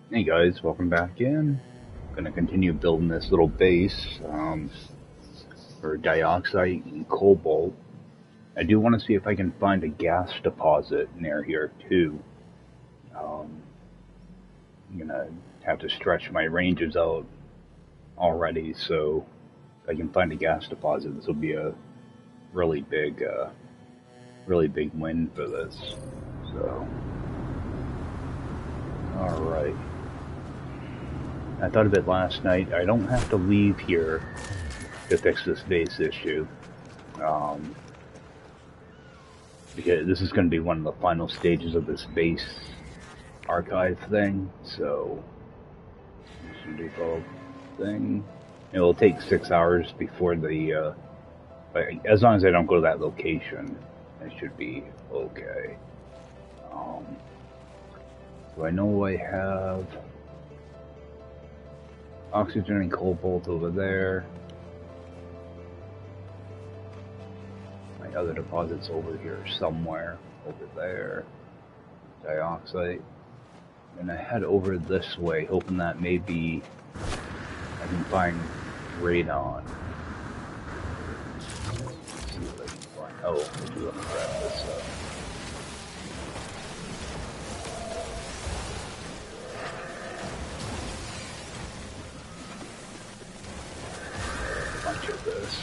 Hey guys, welcome back in. Gonna continue building this little base for dioxide and cobalt. I do want to see if I can find a gas deposit near here too. Um, I'm gonna have to stretch my ranges out already, so if I can find a gas deposit, this will be a really big, really big win for this. So, all right. I thought of it last night. I don't have to leave here to fix this base issue. Um, because this is going to be one of the final stages of this base archive thing, so mission default thing. It'll take 6 hours before the, as long as I don't go to that location, it should be okay. So I know I have oxygen and cobalt over there. My other deposits over here somewhere, over there. Dioxide. And I head over this way, hoping that maybe I can find radon. Let's see what I can find. Oh, I do want to grab this up. A bunch of this.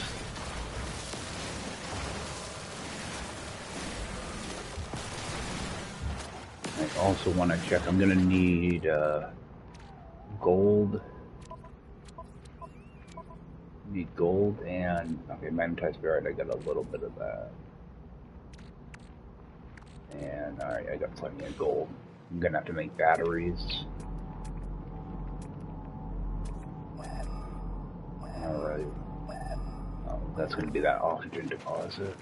I also want to check. I'm gonna need gold. Need gold and okay, magnetized ferrite. I got a little bit of that. And alright, I got plenty of gold. I'm gonna have to make batteries. Alright. Oh, that's gonna be that oxygen deposit.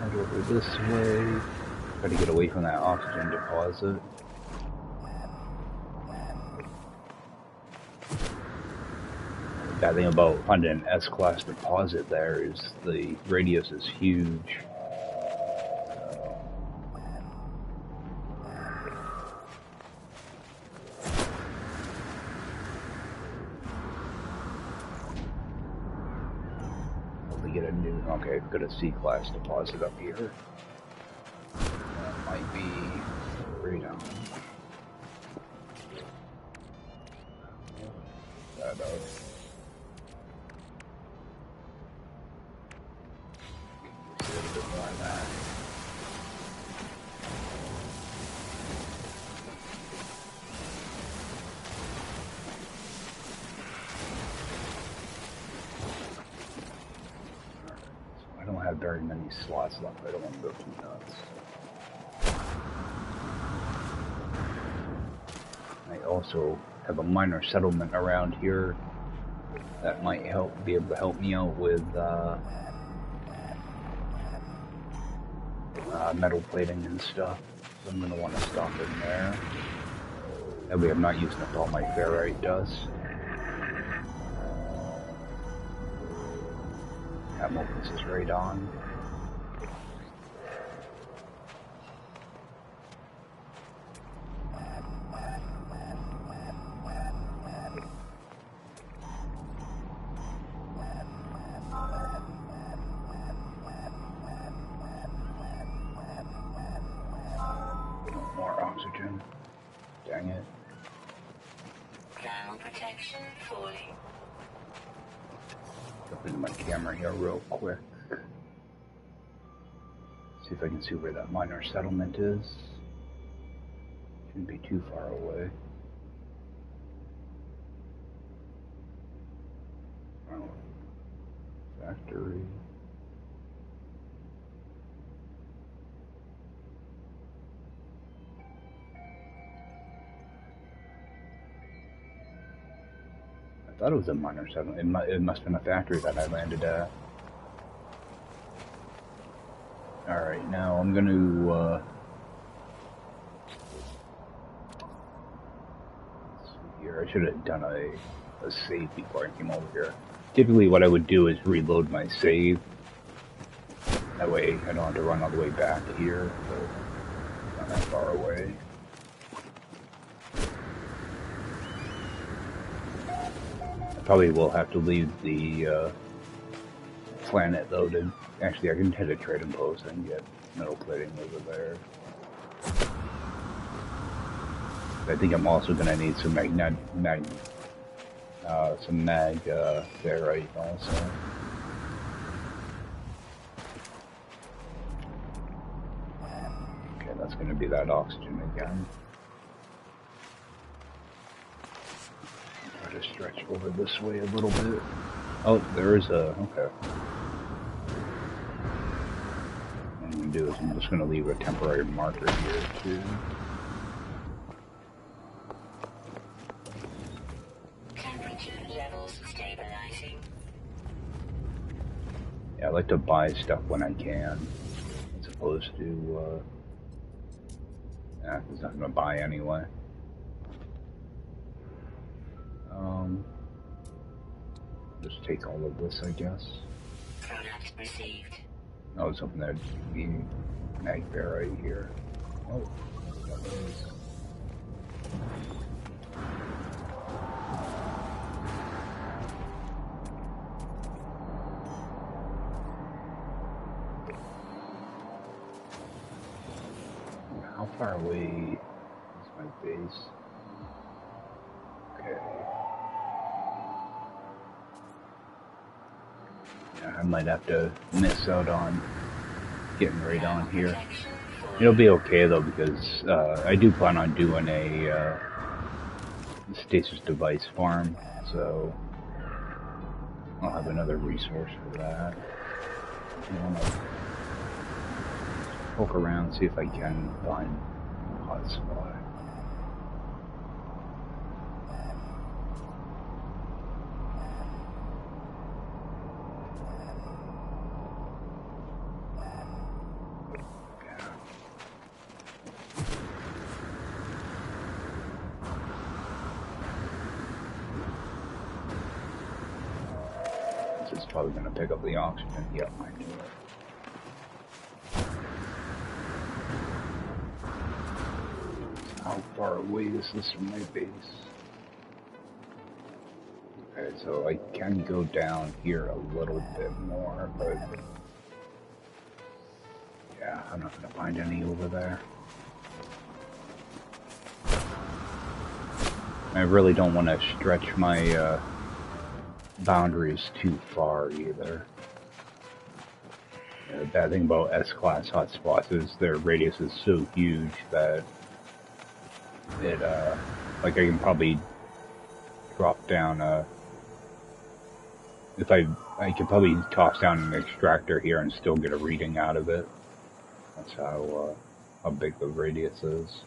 Head over this way. Try to get away from that oxygen deposit. The bad thing about finding an S-class deposit there is the radius is huge. Okay, I've got a C-class deposit up here. That might be radon. That up. A little bit more on that. I don't have very many slots left. I don't want to go too nuts. I also have a minor settlement around here that might be able to help me out with metal plating and stuff. So I'm going to want to stop in there. That way I'm not using up all my ferrite dust. That opens this radon. More oxygen. Dang it. Ground protection fully. Jump into my camera here real quick. See if I can see where that minor settlement is. Shouldn't be too far away. Oh. Factory. I thought it was a minor settlement. It must have been a factory that I landed at. Alright, now I'm going to here. I should have done a save before I came over here. Typically what I would do is reload my save That way I don't have to run all the way back here, but not that far away. I probably will have to leave the planet loaded. Actually, I can hit a trading post and get metal plating over there. I think I'm also going to need some ferrite also. Okay, that's going to be that oxygen again. Try to stretch over this way a little bit. Oh, there is a... okay. What I'm going to do is I'm just going to leave a temporary marker here too. Yeah, I like to buy stuff when I can, as opposed to, there's nothing to buy anyway. Just take all of this, I guess. Product received. I was hoping there'd be ferrite here. Oh, that is. How far away is my base? Okay. Yeah, I might have to miss out on getting right on here. It'll be okay though, because I do plan on doing a stasis device farm, so I'll have another resource for that. I want to poke around, see if I can find a hot spot. This is probably going to pick up the oxygen. Yep, I knew it. How far away is this from my base? Okay, so I can go down here a little bit more, but yeah, I'm not going to find any over there. I really don't want to stretch my boundaries too far either. The bad thing about S-class hotspots is their radius is so huge that it, like I can probably drop down, if I could probably toss down an extractor here and still get a reading out of it. That's how big the radius is.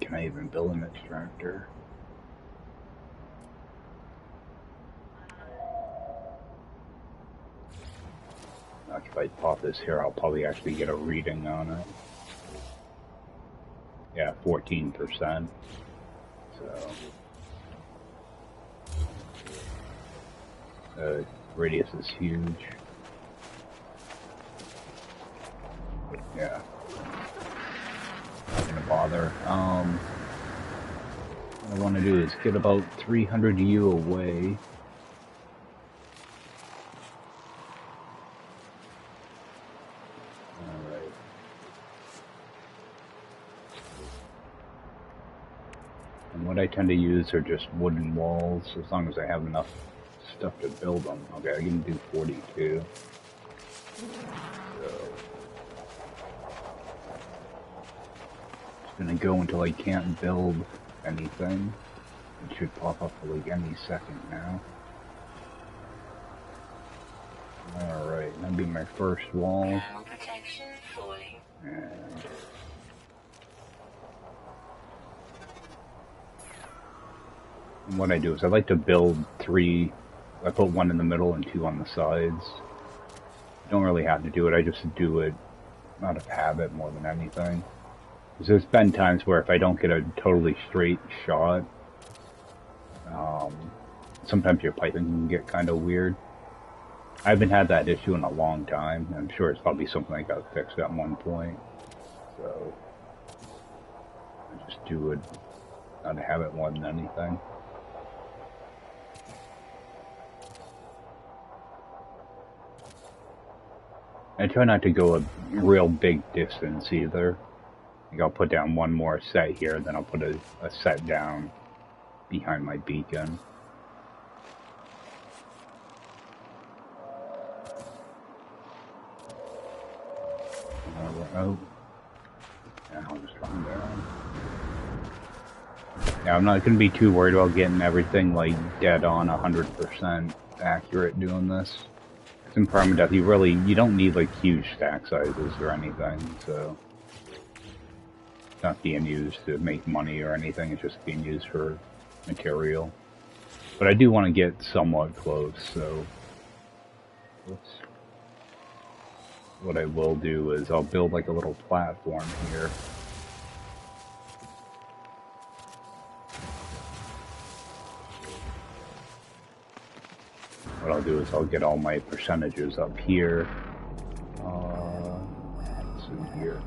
Can I even build an extractor? Like if I pop this here, I'll probably actually get a reading on it. Yeah, 14%. So the radius is huge. Yeah. Not gonna bother. What I want to do is get about 300 U away. Alright. And what I tend to use are just wooden walls, as long as I have enough stuff to build them. Okay, I can do 42. Gonna go until I can't build anything. It should pop up like any second now. Alright, that'll be my first wall. And what I do is I like to build 3. I put 1 in the middle and 2 on the sides. Don't really have to do it, I just do it out of habit more than anything. There's been times where if I don't get a totally straight shot, sometimes your piping can get kind of weird. I haven't had that issue in a long time. I'm sure it's probably something I got fixed at one point. So I just do it out of habit more than anything. I try not to go a real big distance either. Like I'll put down one more set here, then I'll put a set down behind my beacon. Oh, yeah, I'll just run down. Yeah, I'm not going to be too worried about getting everything like dead on 100% accurate doing this. It's in Permadeath, you don't need like huge stack sizes or anything, so it's not being used to make money or anything, it's just being used for material. But I do want to get somewhat close, so what I will do is I'll build like a little platform here. What I'll do is I'll get all my percentages up here. Let's see here.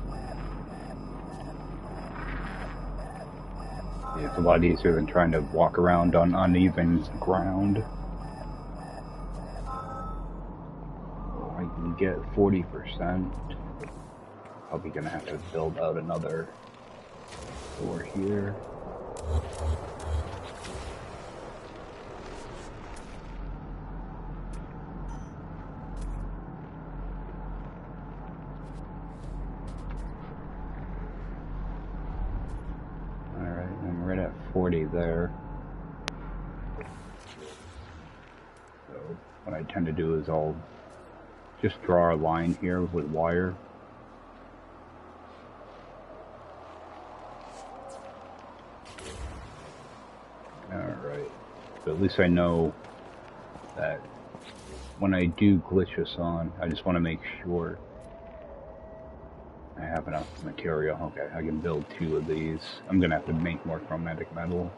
Yeah, it's a lot easier than trying to walk around on uneven ground. I can get 40%. Probably gonna have to build out another door here. Alright, I'm right at 40 there. So what I tend to do is I'll just draw a line here with wire. Alright, so at least I know that when I do glitch this on, I just want to make sure I have enough material. Okay, I can build 2 of these. I'm gonna have to make more chromatic metal.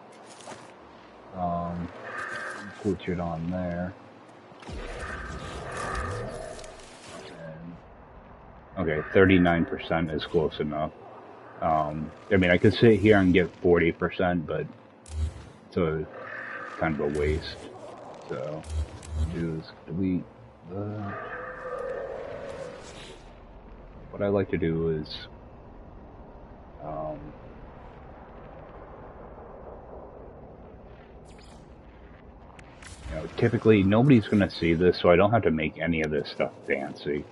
Glitch it on there. And, okay, 39% is close enough. I mean, I could sit here and get 40%, but it's kind of a waste. So, do is delete that. What I like to do is, you know, typically nobody's going to see this, so I don't have to make any of this stuff fancy.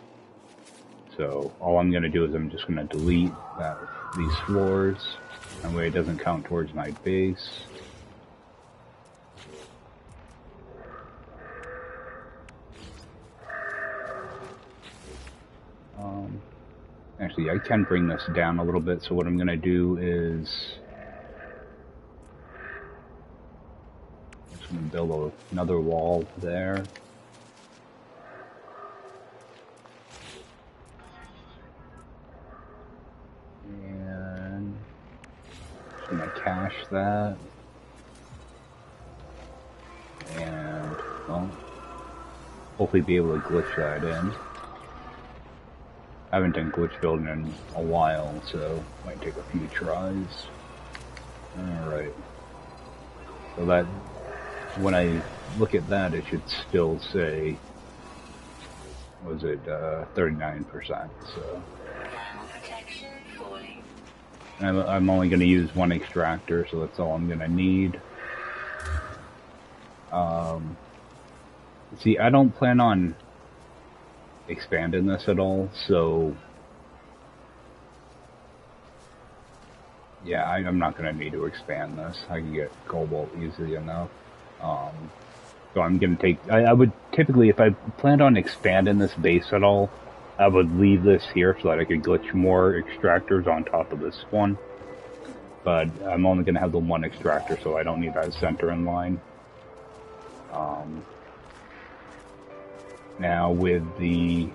So all I'm going to do is I'm just going to delete these floors, that way it doesn't count towards my base. Actually, I can bring this down a little bit, so what I'm going to do is I'm just going to build another wall there. And just going to cache that. And, well, hopefully be able to glitch that in. I haven't done glitch building in a while, so it might take a few tries. Alright. So that, when I look at that, it should still say, was it 39%, so. I'm only going to use 1 extractor, so that's all I'm going to need. See, I don't plan on expanding this at all, so yeah, I'm not going to need to expand this. I can get cobalt easily enough. So I'm going to take, I would typically, if I planned on expanding this base at all, I would leave this here so that I could glitch more extractors on top of this one. But I'm only going to have the 1 extractor, so I don't need that center in line. Now with the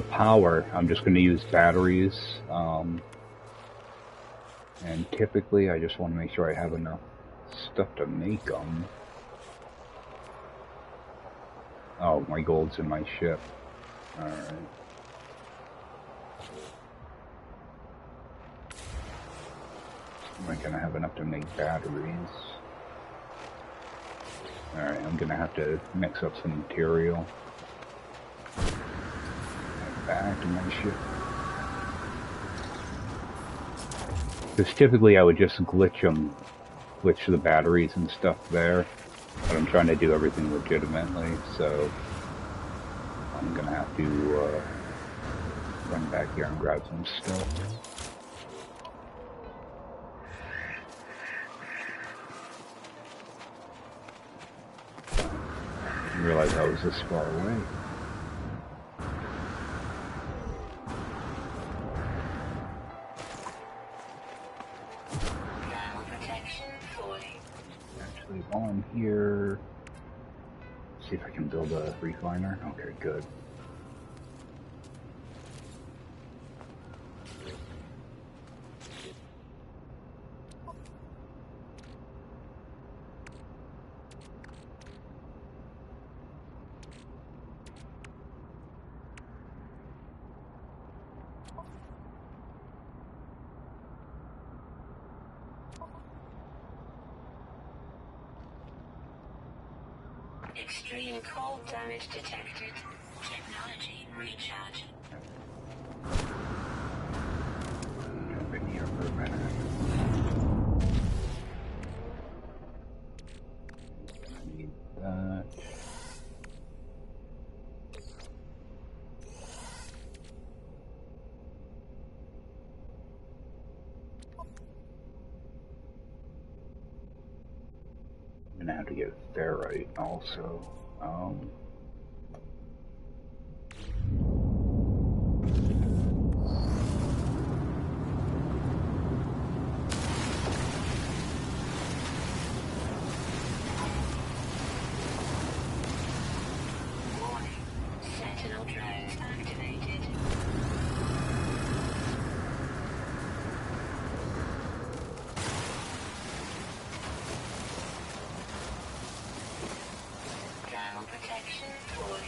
power, I'm just going to use batteries. And typically I just want to make sure I have enough stuff to make them. Oh, my gold's in my ship. Alright. Am I gonna have enough to make batteries? Alright, I'm gonna have to mix up some material. Back to my ship. Because typically I would just glitch the batteries and stuff there. But I'm trying to do everything legitimately, so I'm gonna have to run back here and grab some stuff. I didn't realize I was this far away. Actually, while I'm here, see if I can build a refiner. Okay, good. Extreme cold damage detected. Technology recharge. Jump in here for a minute. I need that. I'm gonna have to get ferrite also. Sentinel drones activated. Thermal protection fully.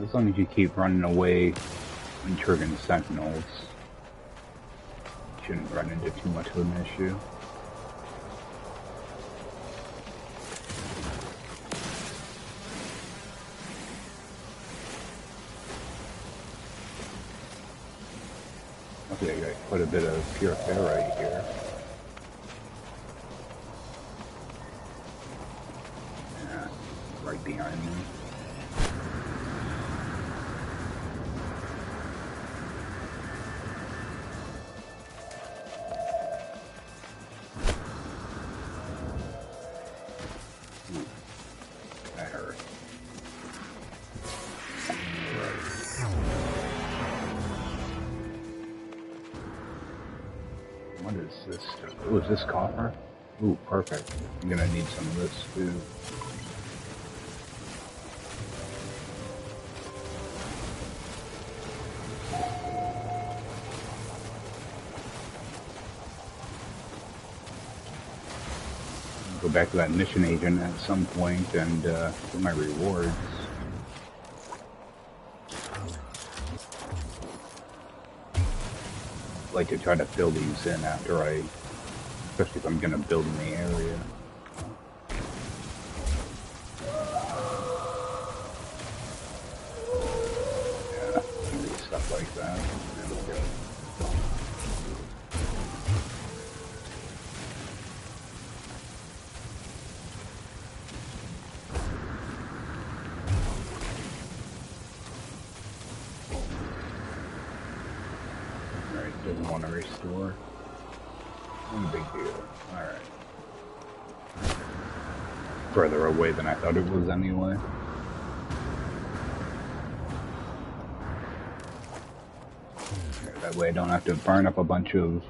As long as you keep running away and triggering sentinels, you shouldn't run into too much of an issue. Okay, I got quite a bit of pure ferrite here. Yeah, right behind me. Ooh, that hurt. What is this stuff? Oh, is this copper? Ooh, perfect. I'm gonna need some of this too. Go back to that mission agent at some point and get my rewards. I like to try to fill these in after especially if I'm gonna build in the area. Yeah, stuff like that. Alright, doesn't want to restore. No big deal. Alright. Further away than I thought it was anyway. Okay, that way I don't have to burn up a bunch of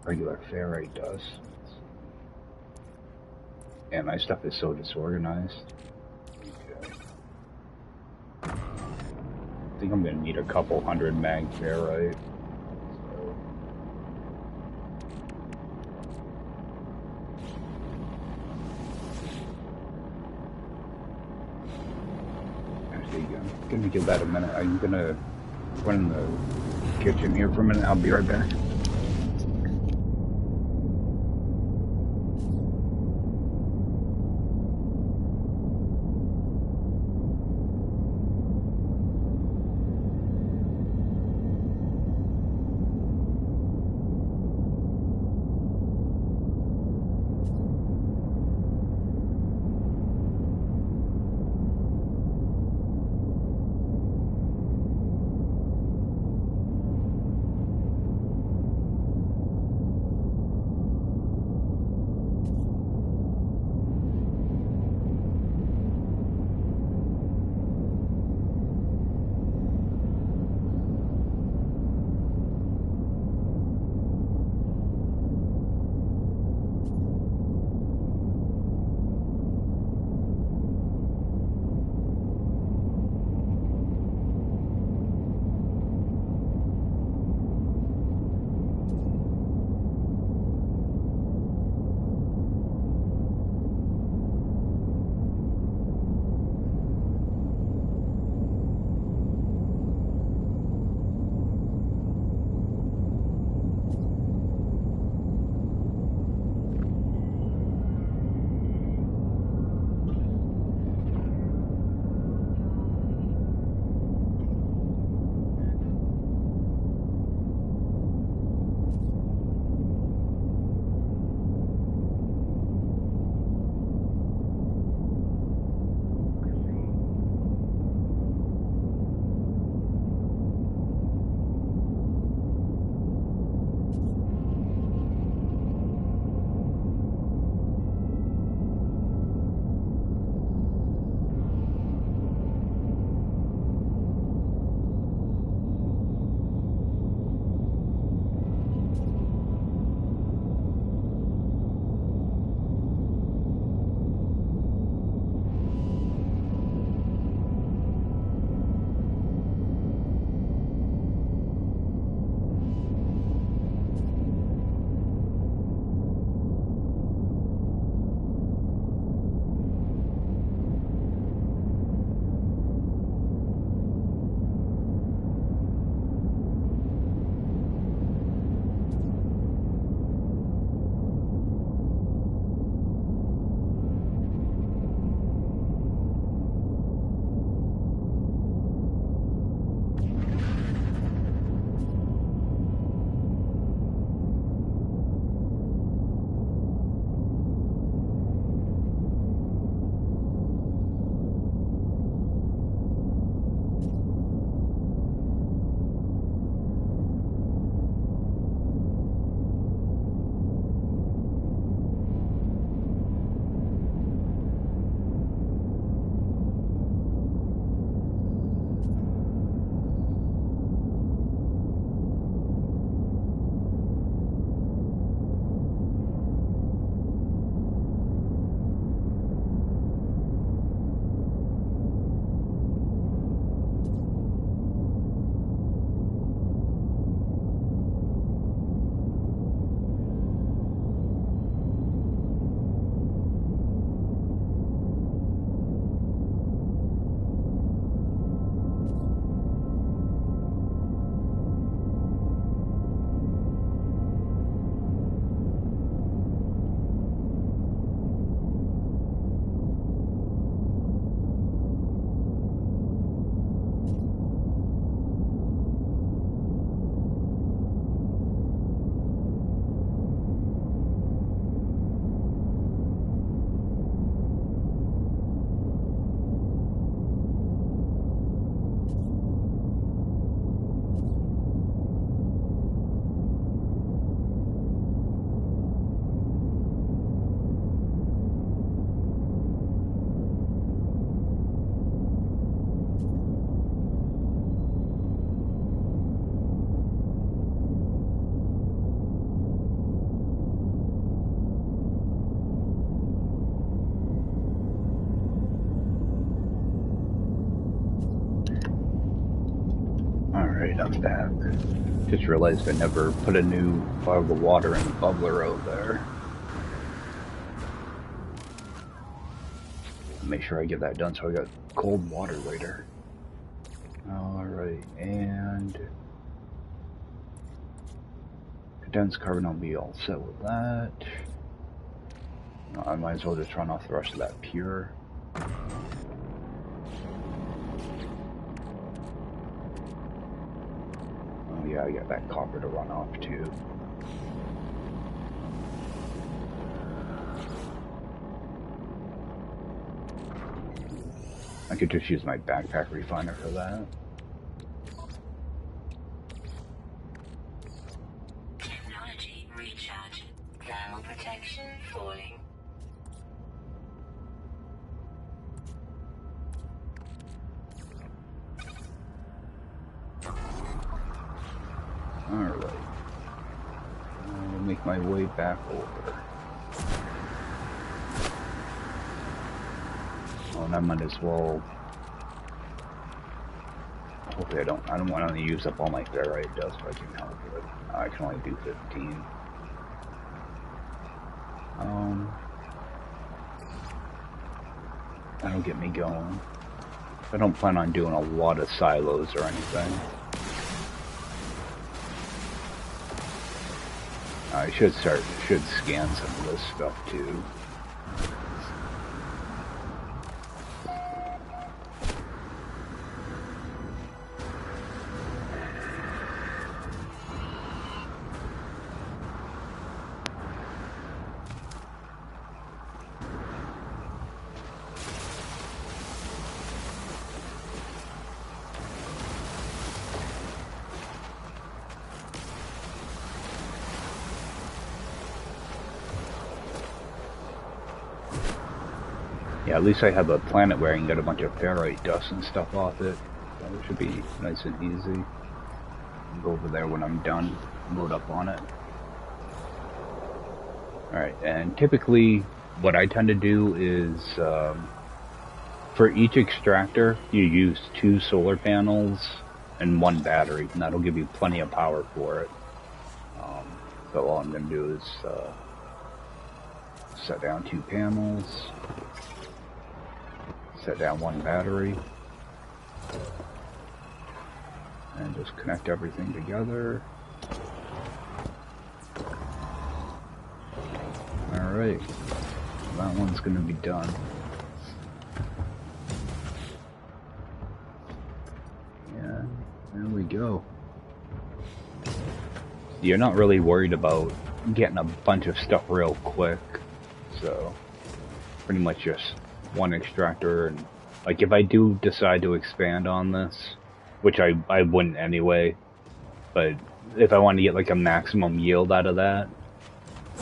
regular ferrite dust. And my stuff is so disorganized. Okay. I think I'm gonna need a couple hundred mag ferrite. Actually, I'm gonna give that a minute. I'm gonna run in the kitchen here for a minute. I'll be right back. Alright, I'm back. Just realized I never put a new bottle of water in the bubbler out there. Make sure I get that done so I got cold water later. Alright, and condensed carbon, I'll be all set with that. I might as well just run off the rest of that pure. Oh yeah, I got that copper to run off too. I could just use my backpack refiner for that. Technology recharge. Thermal protection falling. Alright. I'll make my way back over. Oh, and I might as well. Hopefully I don't want to use up all my ferrite dust if I can help it. I can only do 15. That'll get me going. I don't plan on doing a lot of silos or anything. I should scan some of this stuff too. Yeah, at least I have a planet where I can get a bunch of ferrite dust and stuff off it. So it should be nice and easy. I'll go over there when I'm done, load up on it. Alright, and typically what I tend to do is, for each extractor, you use 2 solar panels and 1 battery, and that'll give you plenty of power for it. So all I'm going to do is set down 2 panels. Set down 1 battery and just connect everything together. Alright, that one's going to be done. Yeah, there we go. You're not really worried about getting a bunch of stuff real quick, so pretty much just 1 extractor, and like if I do decide to expand on this, which I wouldn't anyway, but if I want to get like a maximum yield out of that,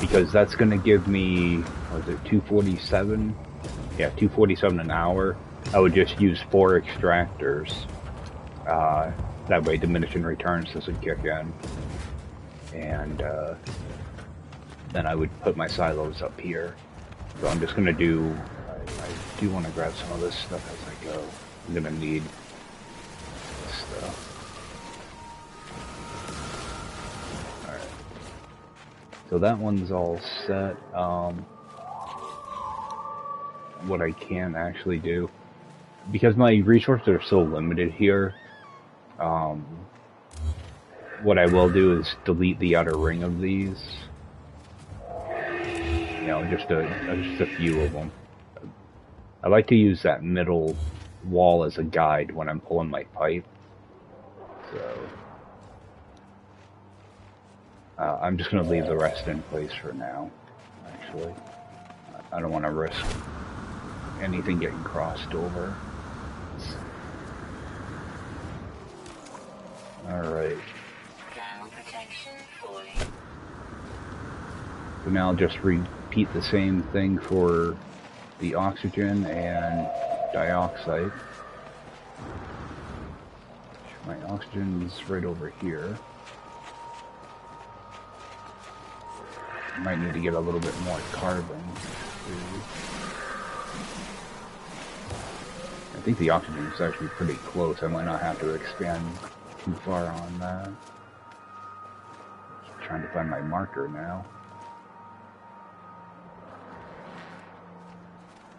because that's going to give me, what was it, 247? Yeah, 247 an hour. I would just use 4 extractors. That way diminishing returns doesn't kick in. And then I would put my silos up here. So I'm just going to do, I do want to grab some of this stuff as I go. I'm going to need stuff. Alright. So that one's all set. What I can actually do, because my resources are so limited here, what I will do is delete the outer ring of these. You know, just a few of them. I like to use that middle wall as a guide when I'm pulling my pipe. So I'm just going to leave the rest in place for now, actually. I don't want to risk anything getting crossed over. Alright. So now I'll just repeat the same thing for the oxygen and dioxide. My oxygen's right over here. I might need to get a little bit more carbon. I think the oxygen is actually pretty close. I might not have to expand too far on that. Just trying to find my marker now.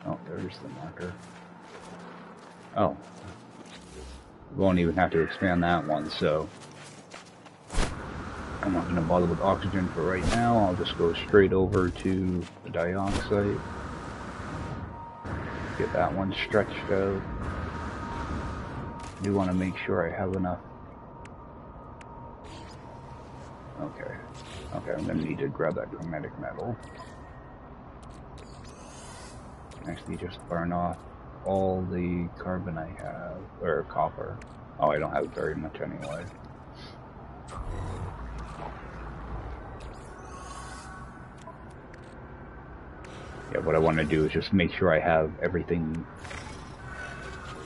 Oh, there's the marker. Oh. Won't even have to expand that one, so I'm not going to bother with oxygen for right now. I'll just go straight over to the dioxide. Get that one stretched out. I do want to make sure I have enough. Okay. Okay, I'm going to need to grab that chromatic metal. Actually, just burn off all the carbon I have, or copper. Oh, I don't have very much anyway. Yeah, what I want to do is just make sure I have everything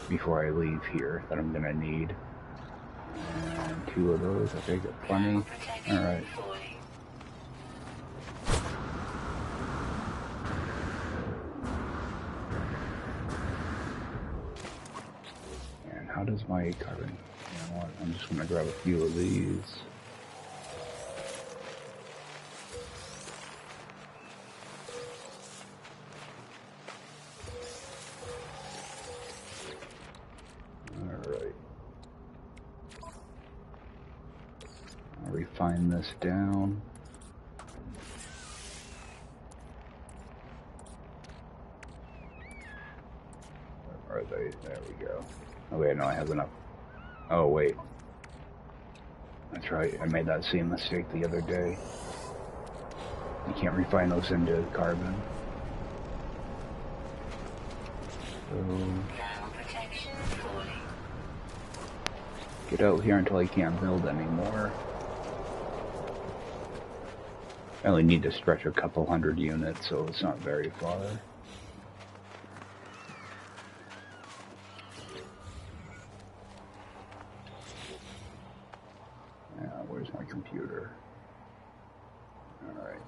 before I leave here that I'm going to need. And 2 of those, okay, got plenty. Alright. And how does my carbon... You know what, I'm just going to grab a few of these. Refine this down. Where are they? There we go. Oh wait, no, I have enough. Oh wait. That's right, I made that same mistake the other day. You can't refine those into carbon. So... get out here until I can't build anymore. I only need to stretch a couple hundred units, so it's not very far. Yeah, where's my computer? Alright.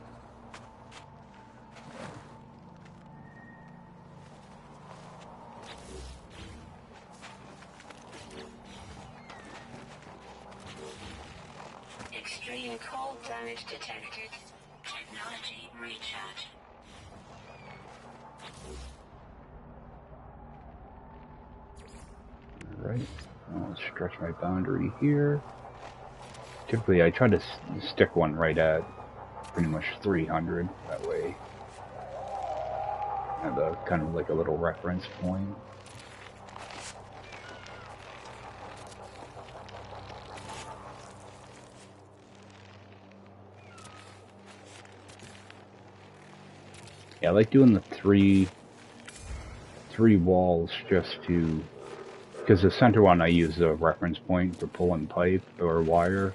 Extreme cold damage detected. Technology recharge. Alright, I'll stretch my boundary here. Typically I try to stick one right at pretty much 300, that way I have a kind of like a little reference point. Yeah, I like doing the three walls just to, because the center one I use a reference point for pulling pipe or wire.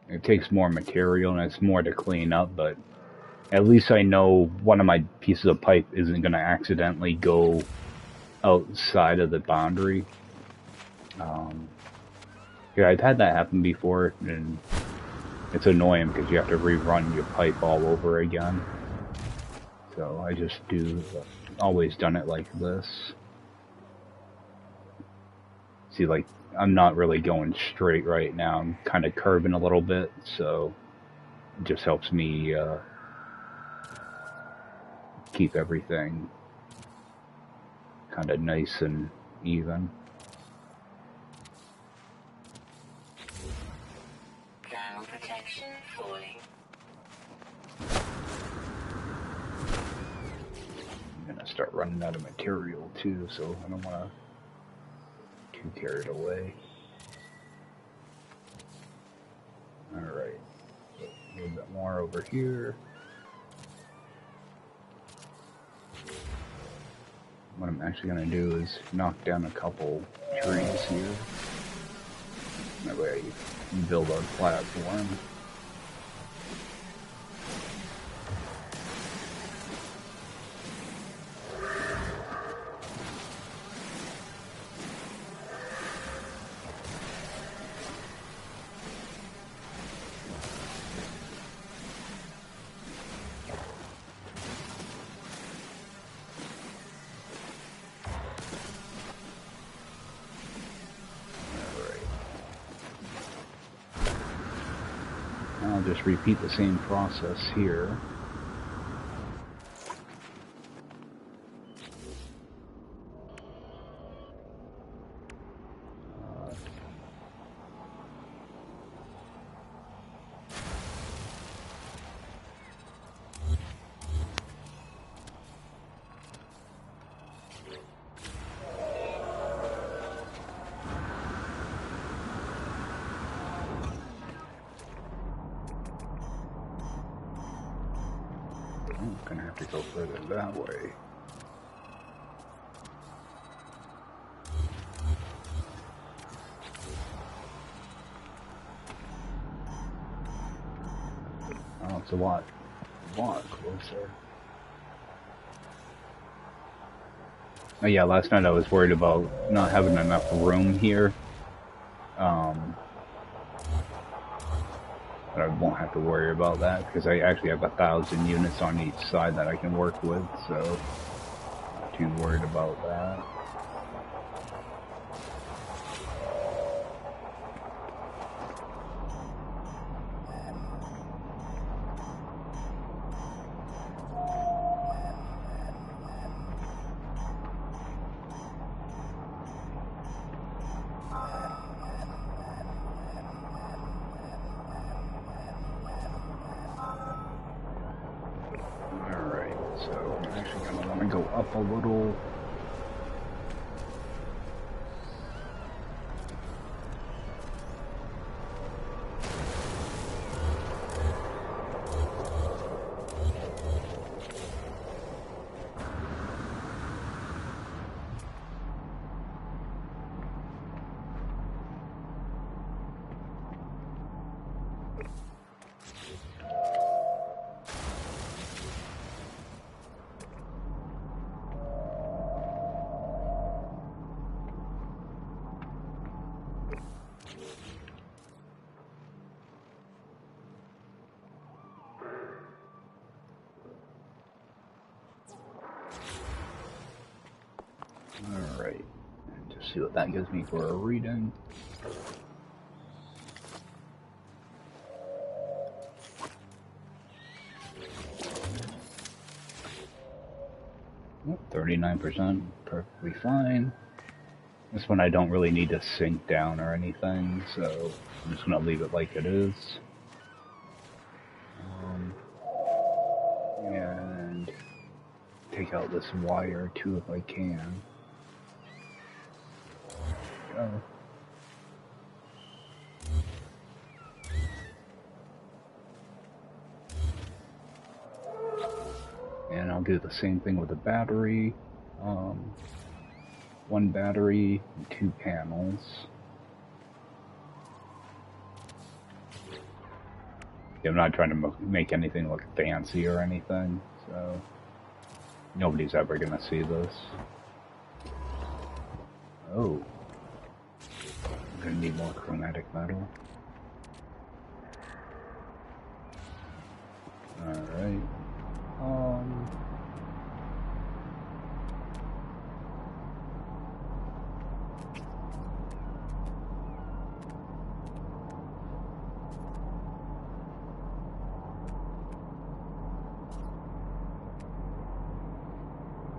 It takes more material and it's more to clean up, but at least I know one of my pieces of pipe isn't going to accidentally go outside of the boundary. Yeah, I've had that happen before, and it's annoying because you have to rerun your pipe all over again. So I just always done it like this. See, like, I'm not really going straight right now. I'm kind of curving a little bit, so it just helps me keep everything kind of nice and even. Thermal protection falling. I'm gonna start running out of material too, so I don't want to too carried away. Alright, a little bit more over here. What I'm actually going to do is knock down a couple trees here. That way I can build our platform. just repeat the same process here. I'm gonna have to go further that way. Oh, it's a lot closer. Oh yeah, last night I was worried about not having enough room here. But I won't have to worry about that because I actually have 1,000 units on each side that I can work with, so not too worried about that. So I'm actually going to want to go up a little. Alright, just see what that gives me for a reading. Oh, 39%, perfectly fine. This one I don't really need to sink down or anything, so I'm just going to leave it like it is. And take out this wire too if I can. Go. And I'll do the same thing with the battery. One battery, 2 panels. I'm not trying to make anything look fancy or anything, so nobody's ever gonna see this. Oh, I'm gonna need more chromatic metal. Alright.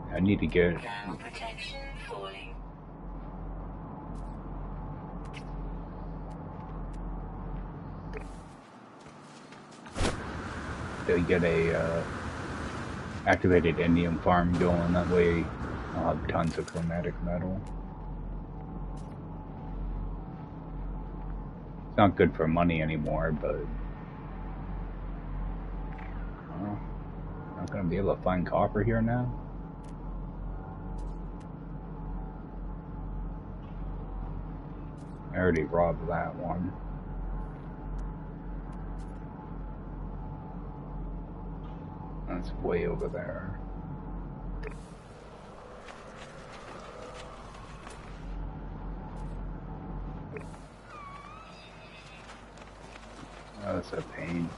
I need to get... protection falling. To get a activated indium farm going, that way I'll have tons of chromatic metal. It's not good for money anymore, but well, I'm not gonna be able to find copper here now. I already robbed that one. That's way over there. Oh, that's a pain.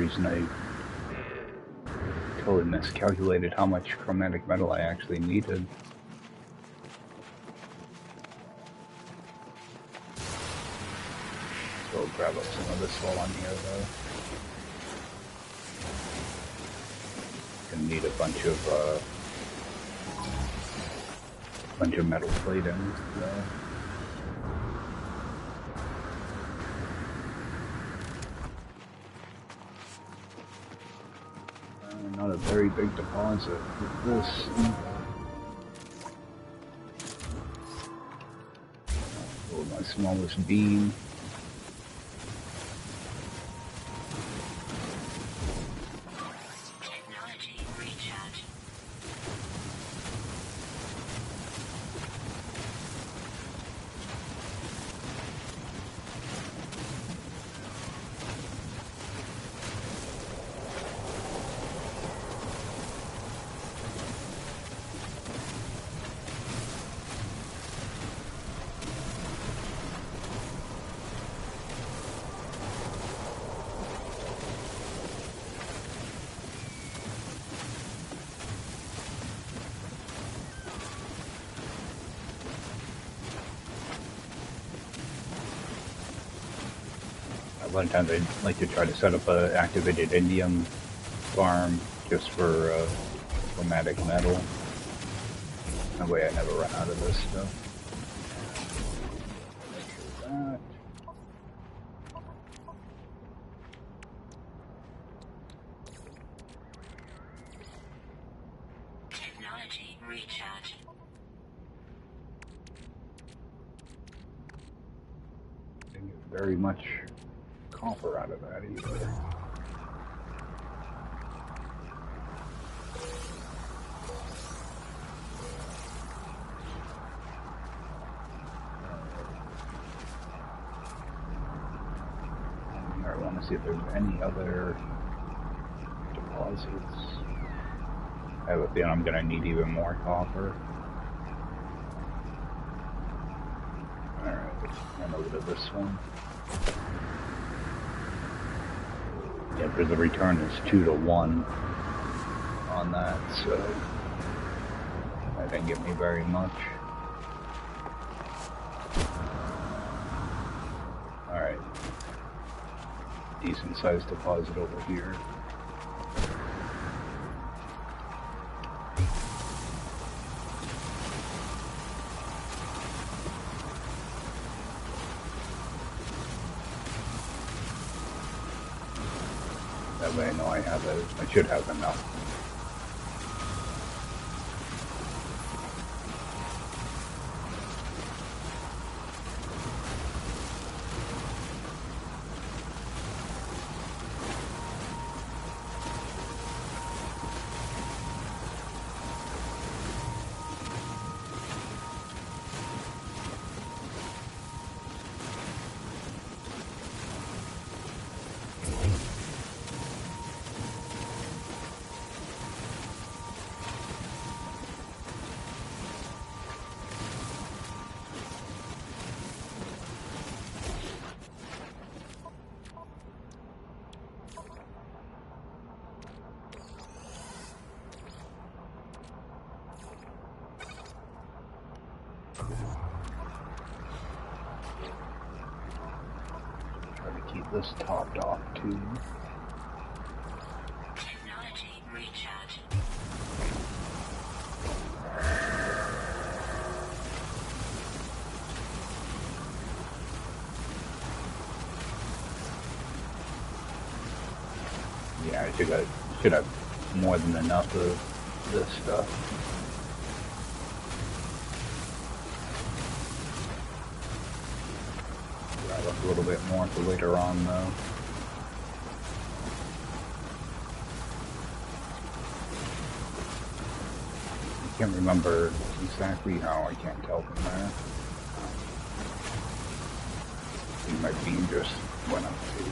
reason I totally miscalculated how much chromatic metal I actually needed. So I'll grab up some of this while I'm here though. Gonna need a bunch of metal plating. So. Not a very big deposit with this. Oh, my smallest beam. Technology recharge. A lot of times I'd like to try to set up an activated indium farm just for chromatic metal. That way I never run out of this stuff. That. Technology recharge. Didn't get very much copper out of that either. I want to see if there's any other deposits. I have a feeling I'm going to need even more copper. Alright, and over to this one. Yeah, because the return is 2-to-1 on that, so that didn't get me very much. Alright. Decent sized deposit over here. That way I know I should have enough. This topped off too. Technology recharge. Yeah, I should have more than enough of this stuff. Grab up a little bit more for later on though. I can't remember exactly how, I can't tell from there. I think my beam just went up to.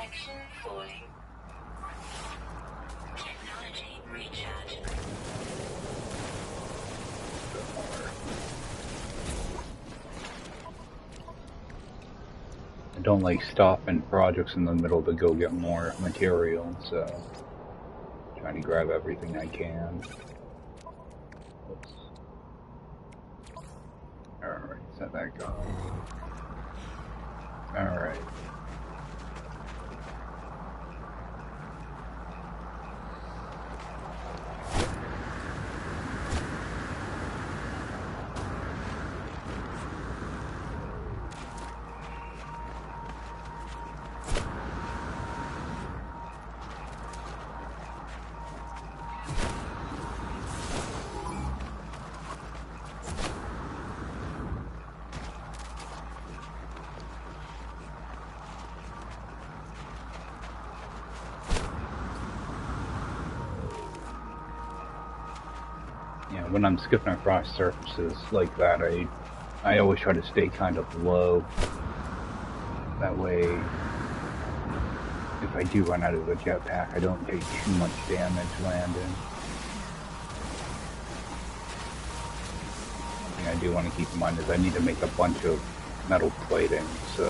Protection falling. Technology recharging. I don't like stopping projects in the middle to go get more material, so trying to grab everything I can. Oops. Alright, set that going. Alright. Yeah, when I'm skipping across surfaces like that, I always try to stay kind of low. That way, if I do run out of the jetpack, I don't take too much damage landing. One thing I do want to keep in mind is I need to make a bunch of metal plating, so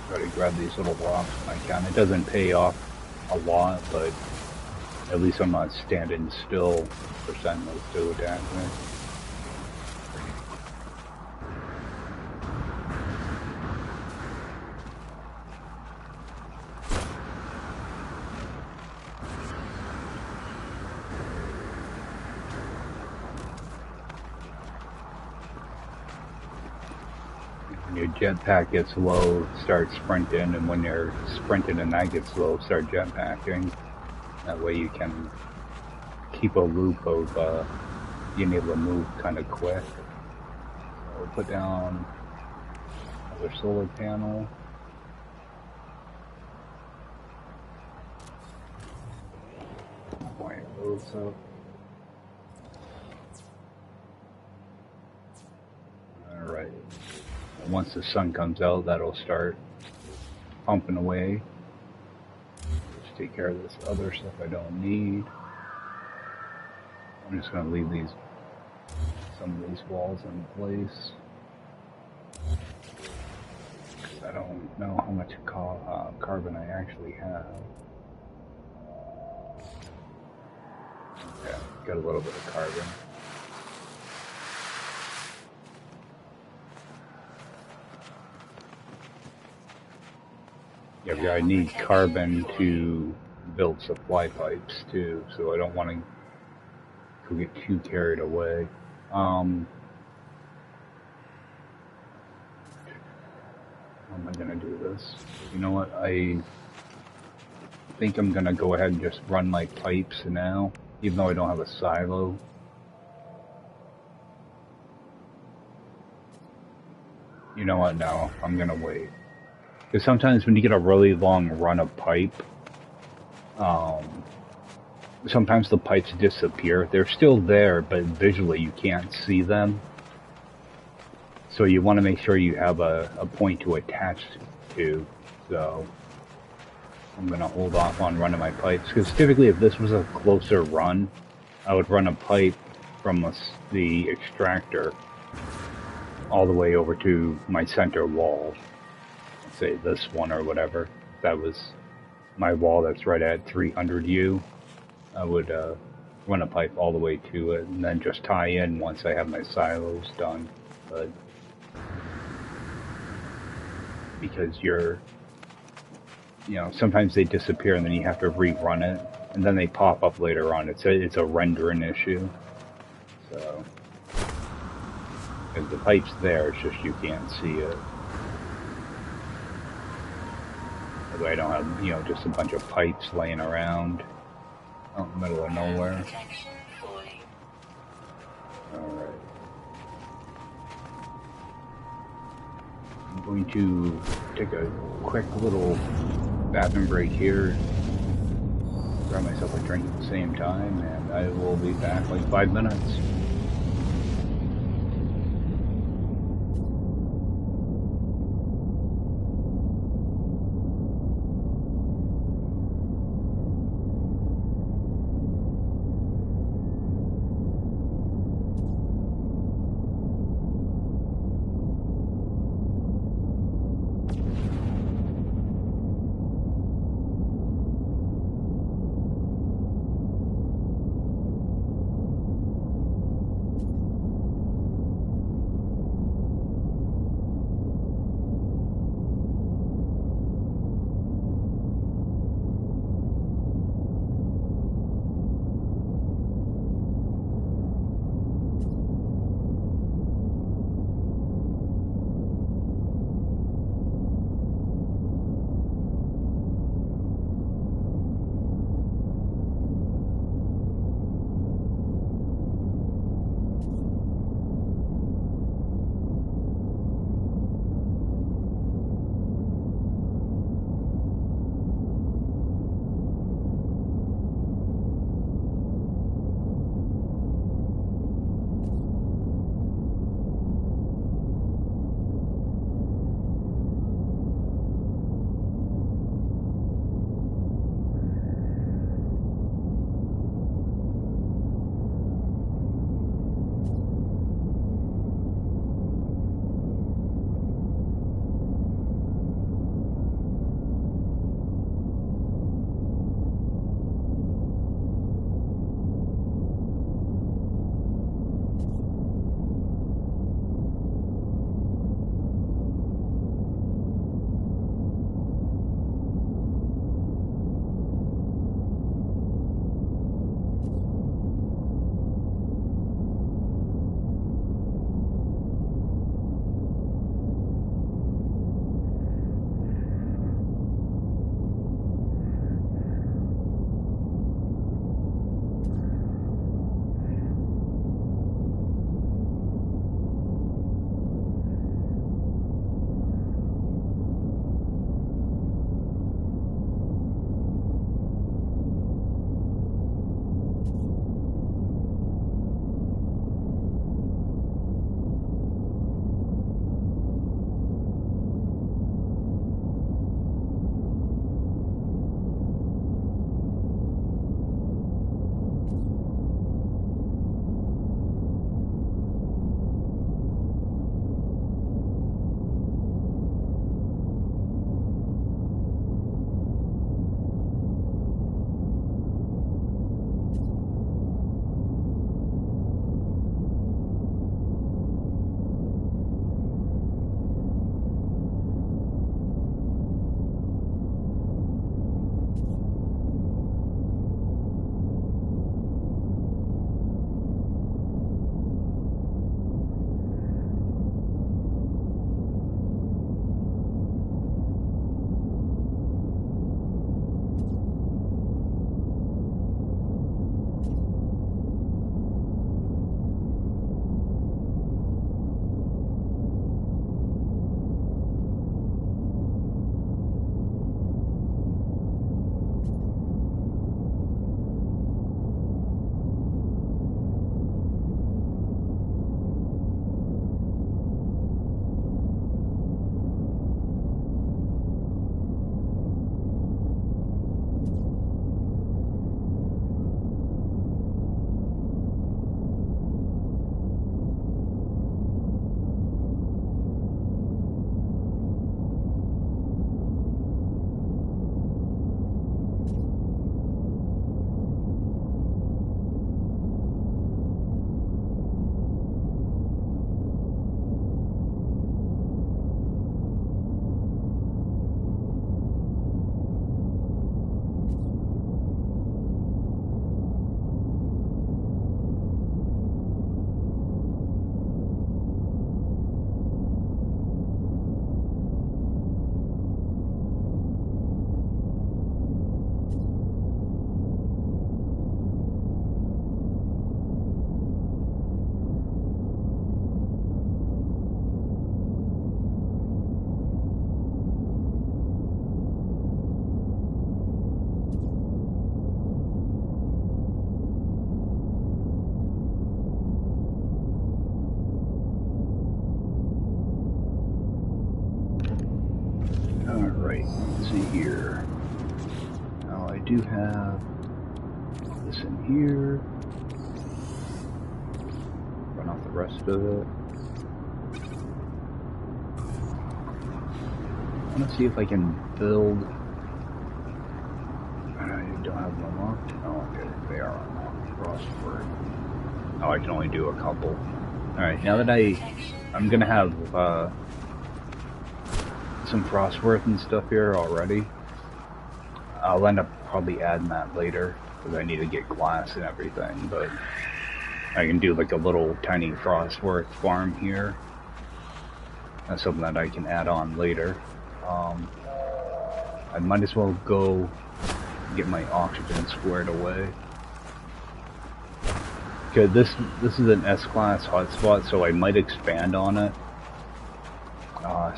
try to grab these little blocks when I can. It doesn't pay off a lot, but at least I'm not standing still for sentinels to attack me. When your jetpack gets low, start sprinting, and when you're sprinting and that gets low, start jetpacking. That way you can keep a loop of being able to move kind of quick. So we'll put down another solar panel. Wire those up. Alright. Once the sun comes out, that'll start pumping away. Just take care of this other stuff I don't need. I'm just going to leave some of these walls in place. I don't know how much carbon I actually have. Yeah, got a little bit of carbon. Yeah, I need carbon to build supply pipes too, so I don't want to get too carried away. How am I gonna do this? You know what? I think I'm gonna go ahead and just run my pipes now, even though I don't have a silo. You know what? No, I'm gonna wait. Because sometimes when you get a really long run of pipe, sometimes the pipes disappear. They're still there, but visually you can't see them. So you want to make sure you have a point to attach to. So I'm going to hold off on running my pipes. Because typically if this was a closer run, I would run a pipe from the extractor all the way over to my center wall. Let's say this one or whatever. That was my wall that's right at 300U. I would run a pipe all the way to it and then just tie in once I have my silos done. But because sometimes they disappear and then you have to rerun it, and then they pop up later on. It's a rendering issue. So, because the pipe's there, it's just you can't see it. Although I don't have, just a bunch of pipes laying around out in the middle of nowhere. Alright. I'm going to take a quick little bathroom break here, grab myself a drink at the same time, and I will be back like 5 minutes. here. Now I do have this in here. Run off the rest of it. I want to see if I can build. I don't have them unlocked. Oh, okay, they are unlocked. Frostwork. Oh, I can only do a couple. Alright, now that I'm gonna have some frostwork and stuff here already. I'll end up probably adding that later because I need to get glass and everything, but I can do like a little tiny frostwork farm here. That's something that I can add on later. I might as well go get my oxygen squared away. Okay, this is an S-class hotspot, so I might expand on it.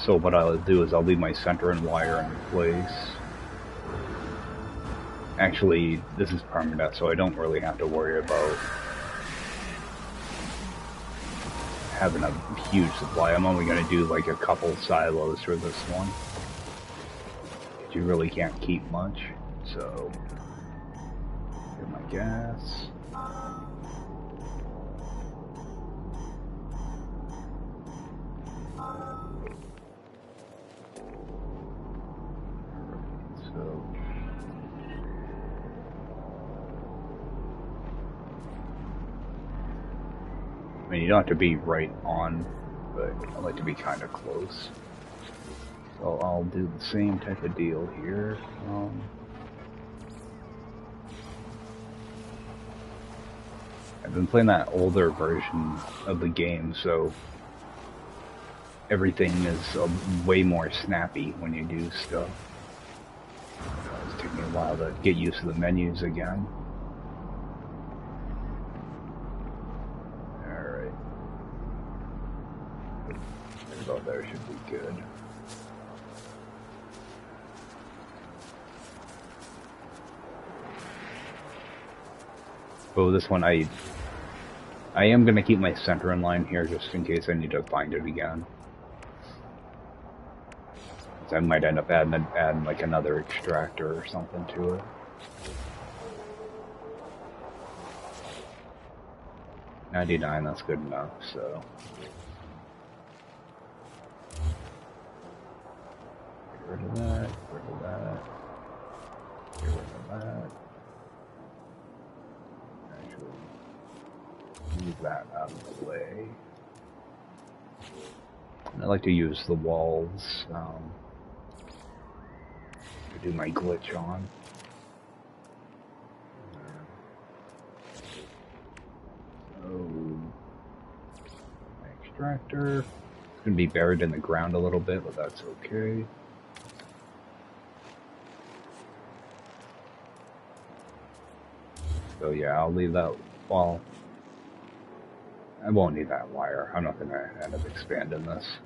So what I'll do is I'll leave my center and wire in place. Actually, this is permadeath, so I don't really have to worry about having a huge supply. I'm only going to do like a couple silos for this one. You really can't keep much, so get my gas. So I mean, you don't have to be right on, but I like to be kind of close. So I'll do the same type of deal here. I've been playing that older version of the game, so everything is way more snappy when you do stuff. It's taking me a while to get used to the menus again. Alright. About there should be good. Oh, this one I am gonna keep my center in line here just in case I need to find it again. So I might end up adding like another extractor or something to it. $99, that's good enough, so. Get rid of that, get rid of that, get rid of that. Move that out of the way. And I like to use the walls to do my glitch on. My extractor. It's going to be buried in the ground a little bit, but that's okay. So yeah, I'll leave that. Well, I won't need that wire. I'm not going to end up expanding this.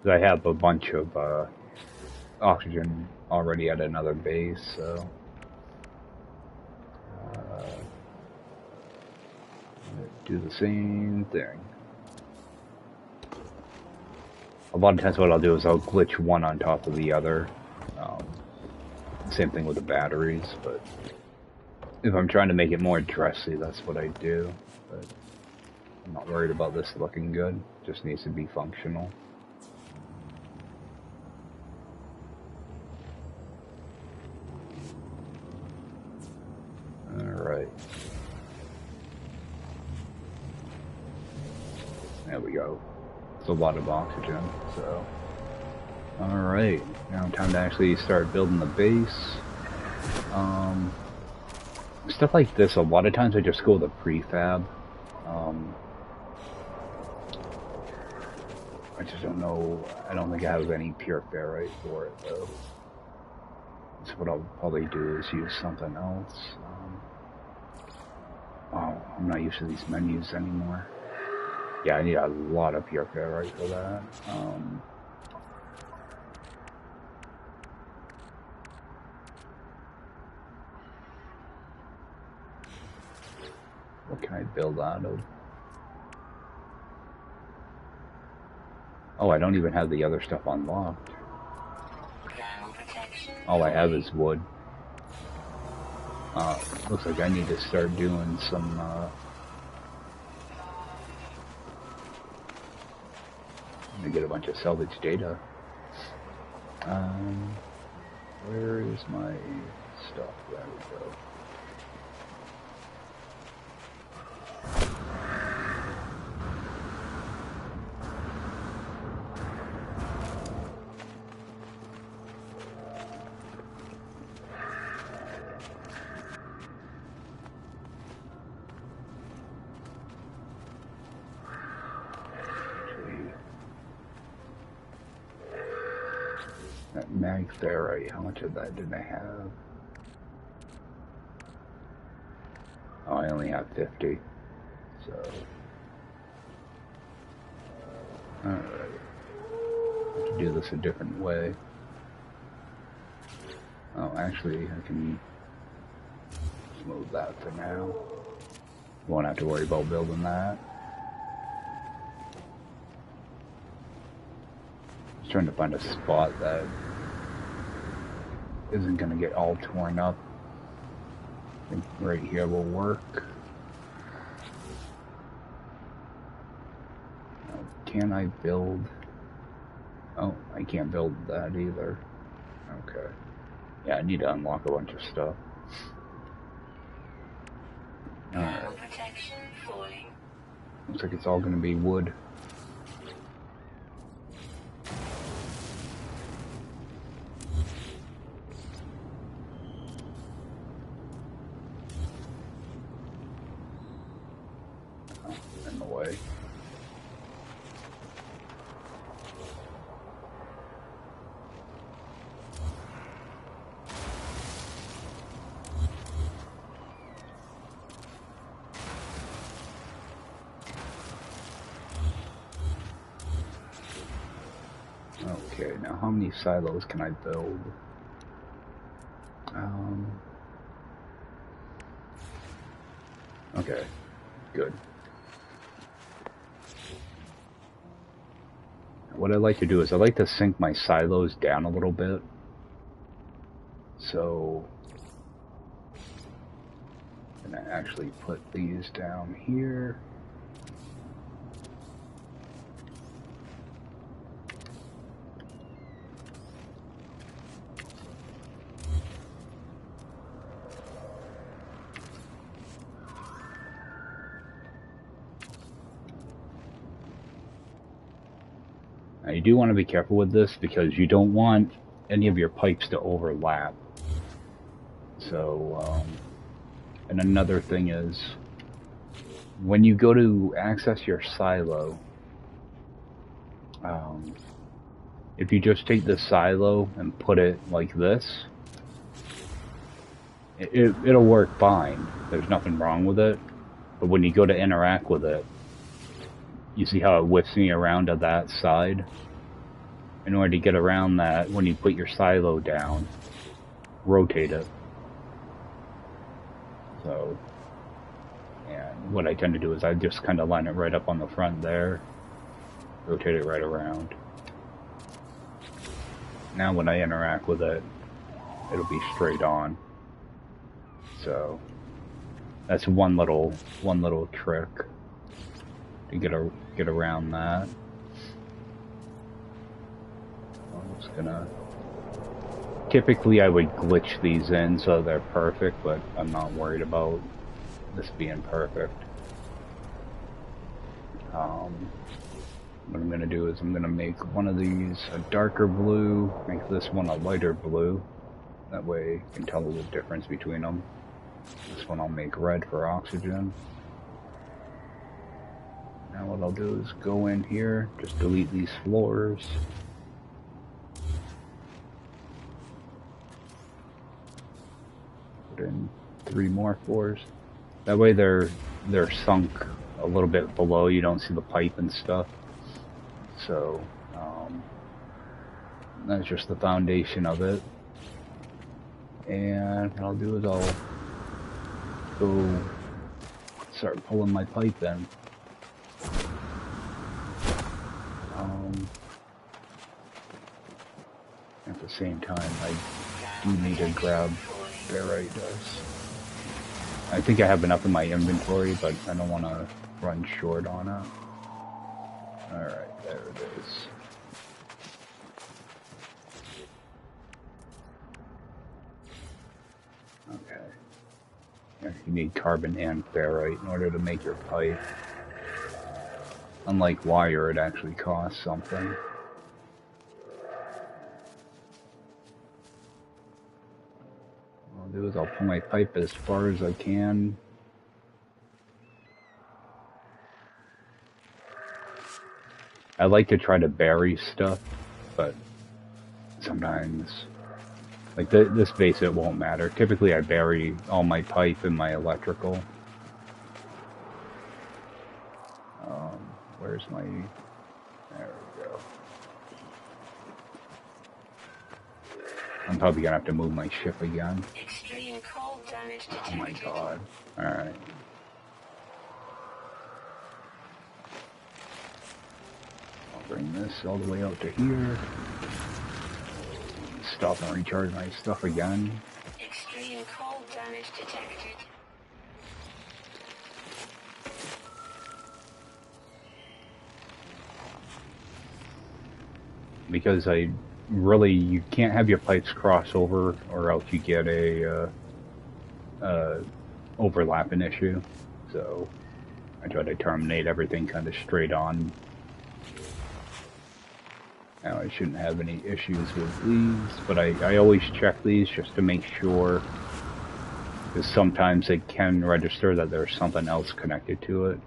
I have a bunch of oxygen already at another base, so do the same thing. A lot of times what I'll do is I'll glitch one on top of the other. Same thing with the batteries, but if I'm trying to make it more dressy, that's what I do. But I'm not worried about this looking good. It just needs to be functional. Alright. There we go. It's a lot of oxygen, so. Alright, now time to actually start building the base. Stuff like this, a lot of times I just go with a prefab. I just don't know, I don't think I have any pure ferrite for it though. So what I'll probably do is use something else. Oh, I'm not used to these menus anymore. Yeah, I need a lot of pure ferrite for that. What can I build out of? Oh, I don't even have the other stuff unlocked. Ground protection All I have is wood. Looks like I need to start doing some, I'm gonna get a bunch of salvage data. Where is my stuff? There we go. That mag ferrite, how much of that did I have? Oh, I only have 50. So, alright. I have to do this a different way. Oh, actually, I can just move that for now. Won't have to worry about building that. Just trying to find a spot that isn't going to get all torn up. I think right here will work. Now, can I build? Oh, I can't build that either. Okay. Yeah, I need to unlock a bunch of stuff. Alright. Protection falling. Looks like it's all going to be wood. In the way. Okay, now how many silos can I build? Okay, good. What I like to do is I like to sink my silos down a little bit. So, I'm gonna actually put these down here. Now you do want to be careful with this because you don't want any of your pipes to overlap. So, and another thing is, when you go to access your silo, if you just take the silo and put it like this, it'll work fine. There's nothing wrong with it. But when you go to interact with it, you see how it whips me around to that side? In order to get around that, when you put your silo down, rotate it. So, and what I tend to do is I just kind of line it right up on the front there, rotate it right around. Now when I interact with it, it'll be straight on. So, that's one little trick to get around that. I'm just gonna. Typically, I would glitch these in so they're perfect, but I'm not worried about this being perfect. What I'm gonna do is I'm gonna make one of these a darker blue, make this one a lighter blue. That way, you can tell the difference between them. This one I'll make red for oxygen. Now what I'll do is go in here, just delete these floors. Put in 3 more floors. That way they're sunk a little bit below, you don't see the pipe and stuff. So, that's just the foundation of it. And what I'll do is I'll go start pulling my pipe in. At the same time, I You need to grab ferrite dust. I think I have enough in my inventory, but I don't want to run short on it. Alright, there it is. Okay. Yeah, you need carbon and ferrite in order to make your pipe. Unlike wire, it actually costs something. What I'll do is I'll pull my pipe as far as I can. I like to try to bury stuff, but sometimes, like this base, it won't matter. Typically, I bury all my pipe and my electrical. Where's my... There we go. I'm probably gonna have to move my ship again. Extreme cold damage detected. Oh my god. Alright. I'll bring this all the way out to here. Stop and recharge my stuff again. Extreme cold damage detected. Because you can't have your pipes cross over, or else you get a overlapping issue. So I try to terminate everything kind of straight on. Now I shouldn't have any issues with these, but I always check these just to make sure, because sometimes it can register that there's something else connected to it.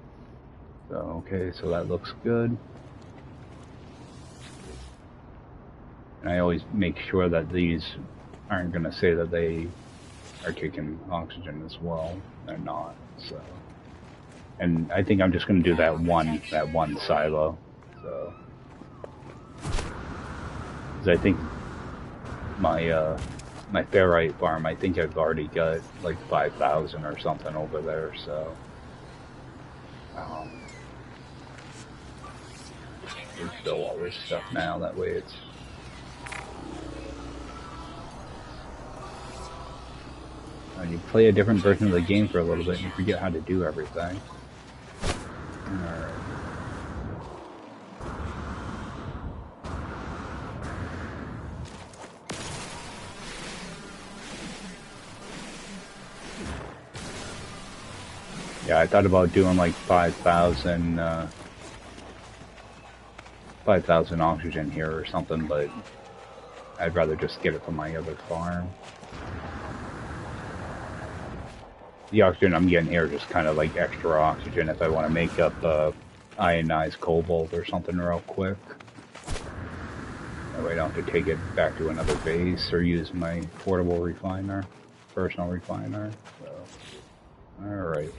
So okay, so that looks good. And I always make sure that these aren't going to say that they are taking oxygen as well. They're not. So, and I think I'm just going to do that one silo. So, because I think my my ferrite farm, I think I've already got like 5,000 or something over there. So, refill all this stuff now. That way it's. You play a different version of the game for a little bit and you forget how to do everything. Alright. Yeah, I thought about doing like 5,000 oxygen here or something, but I'd rather just get it from my other farm. The oxygen I'm getting here is just kind of like extra oxygen if I want to make up ionized cobalt or something real quick. That way I don't have to take it back to another base or use my portable refiner, personal refiner. So, alright.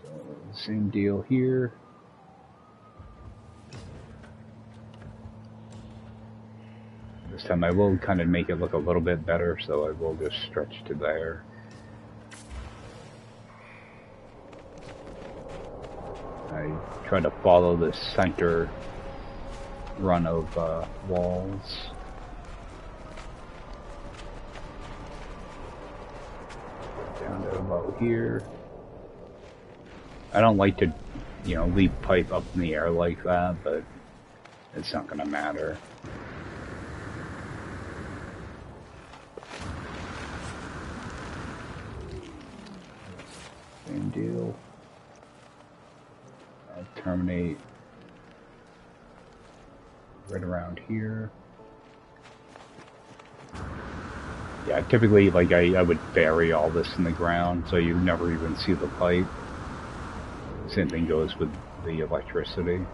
So, same deal here. This time I will kind of make it look a little bit better, so I will just stretch to there. I try to follow the center run of walls. Down to about here. I don't like to, leave pipe up in the air like that, but it's not going to matter. Same deal. Terminate right around here. Yeah, typically, like, I would bury all this in the ground so you never even see the pipe. Same thing goes with the electricity.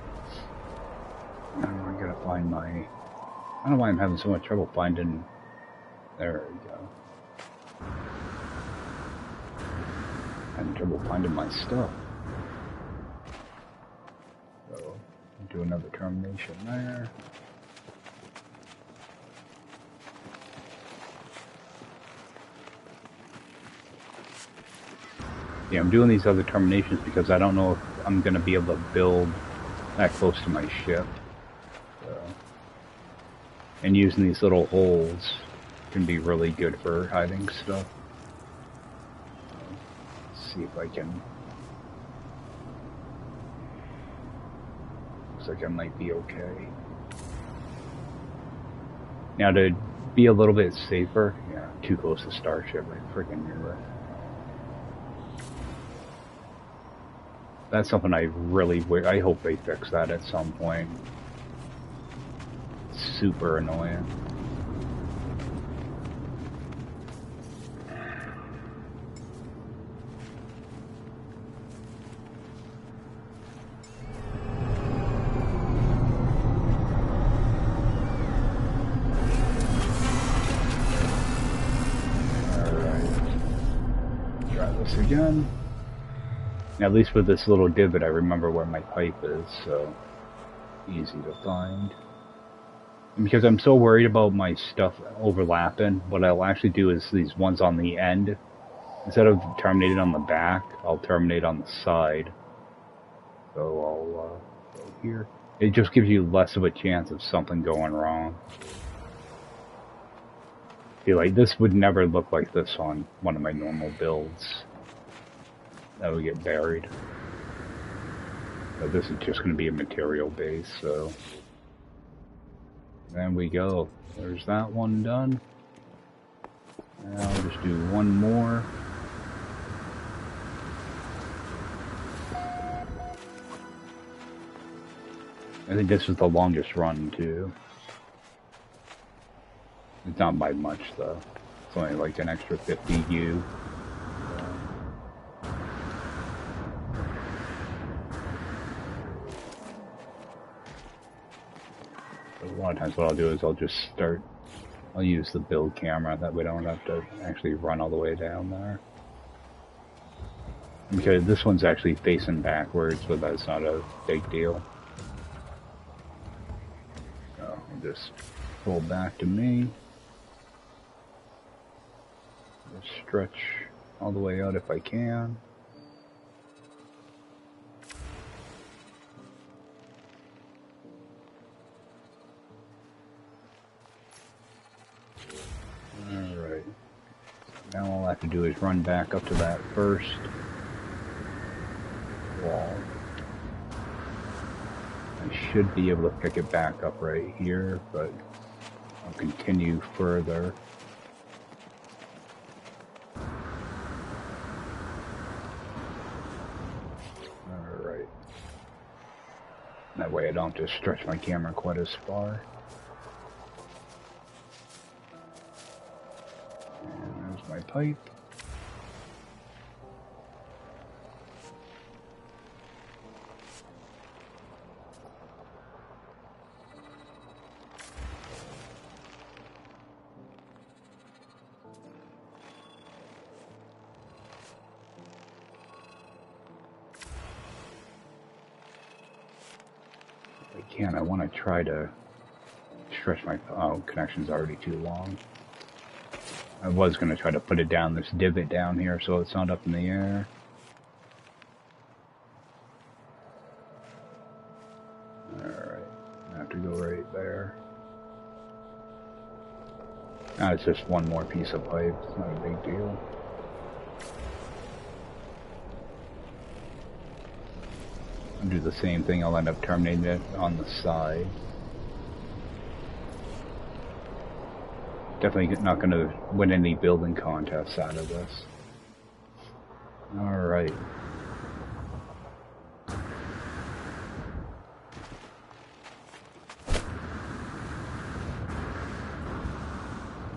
Now I gotta find my... I don't know why I'm having so much trouble finding... There we go. Having trouble finding my stuff. Do another termination there. Yeah, I'm doing these other terminations because I don't know if I'm going to be able to build that close to my ship. So, and using these little holes can be really good for hiding stuff. Let's see if I can. Looks like I might be okay. Now to be a little bit safer, yeah, too close to Starship, I freaking knew it. That's something I really I hope they fix that at some point. It's super annoying. Again. Now, at least with this little divot, I remember where my pipe is, so easy to find. And because I'm so worried about my stuff overlapping, what I'll actually do is these ones on the end, instead of terminating on the back, I'll terminate on the side. So I'll go here. It just gives you less of a chance of something going wrong. See, like, this would never look like this on one of my normal builds. That would get buried. But this is just going to be a material base, so... There we go. There's that one done. Now I'll just do one more. I think this is the longest run, too. It's not by much, though. It's only like an extra 50 U. A lot of times what I'll do is I'll use the build camera, that way I don't have to actually run all the way down there. Because this one's actually facing backwards, but that's not a big deal. So I'll just pull back to me. Just stretch all the way out if I can. Alright. Now all I have to do is run back up to that first wall. I should be able to pick it back up right here, but I'll continue further. Alright. That way I don't just stretch my camera quite as far. And there's my pipe. I want to try to stretch my... Oh, connection's already too long. I was going to try to put it down this divot down here so it's not up in the air. Alright, I have to go right there. Now it's just one more piece of pipe, it's not a big deal. I'll do the same thing, I'll end up terminating it on the side. Definitely not going to win any building contests out of this. Alright.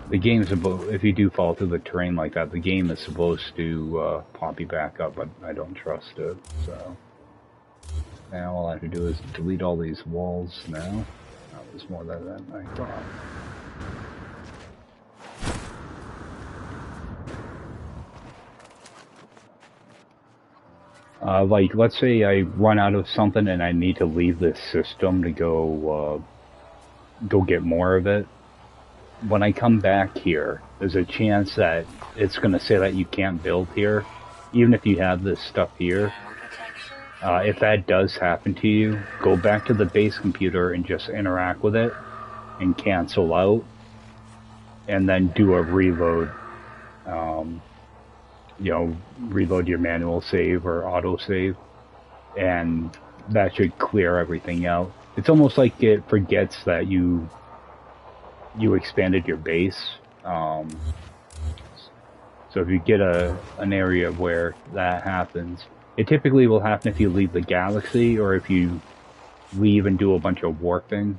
The game is about, if you do fall through the terrain like that, the game is supposed to pop you back up, but I don't trust it, so... Now all I have to do is delete all these walls now. Oh, there's more than that I thought. Like, let's say I run out of something and I need to leave this system to go get more of it. When I come back here, there's a chance that it's going to say that you can't build here, even if you have this stuff here. If that does happen to you, go back to the base computer and just interact with it and cancel out. and then do a reload. Um, you know, reload your manual save or auto save, and that should clear everything out. It's almost like it forgets that you expanded your base. So if you get an area where that happens, it typically will happen if you leave the galaxy or if you leave and do a bunch of warping.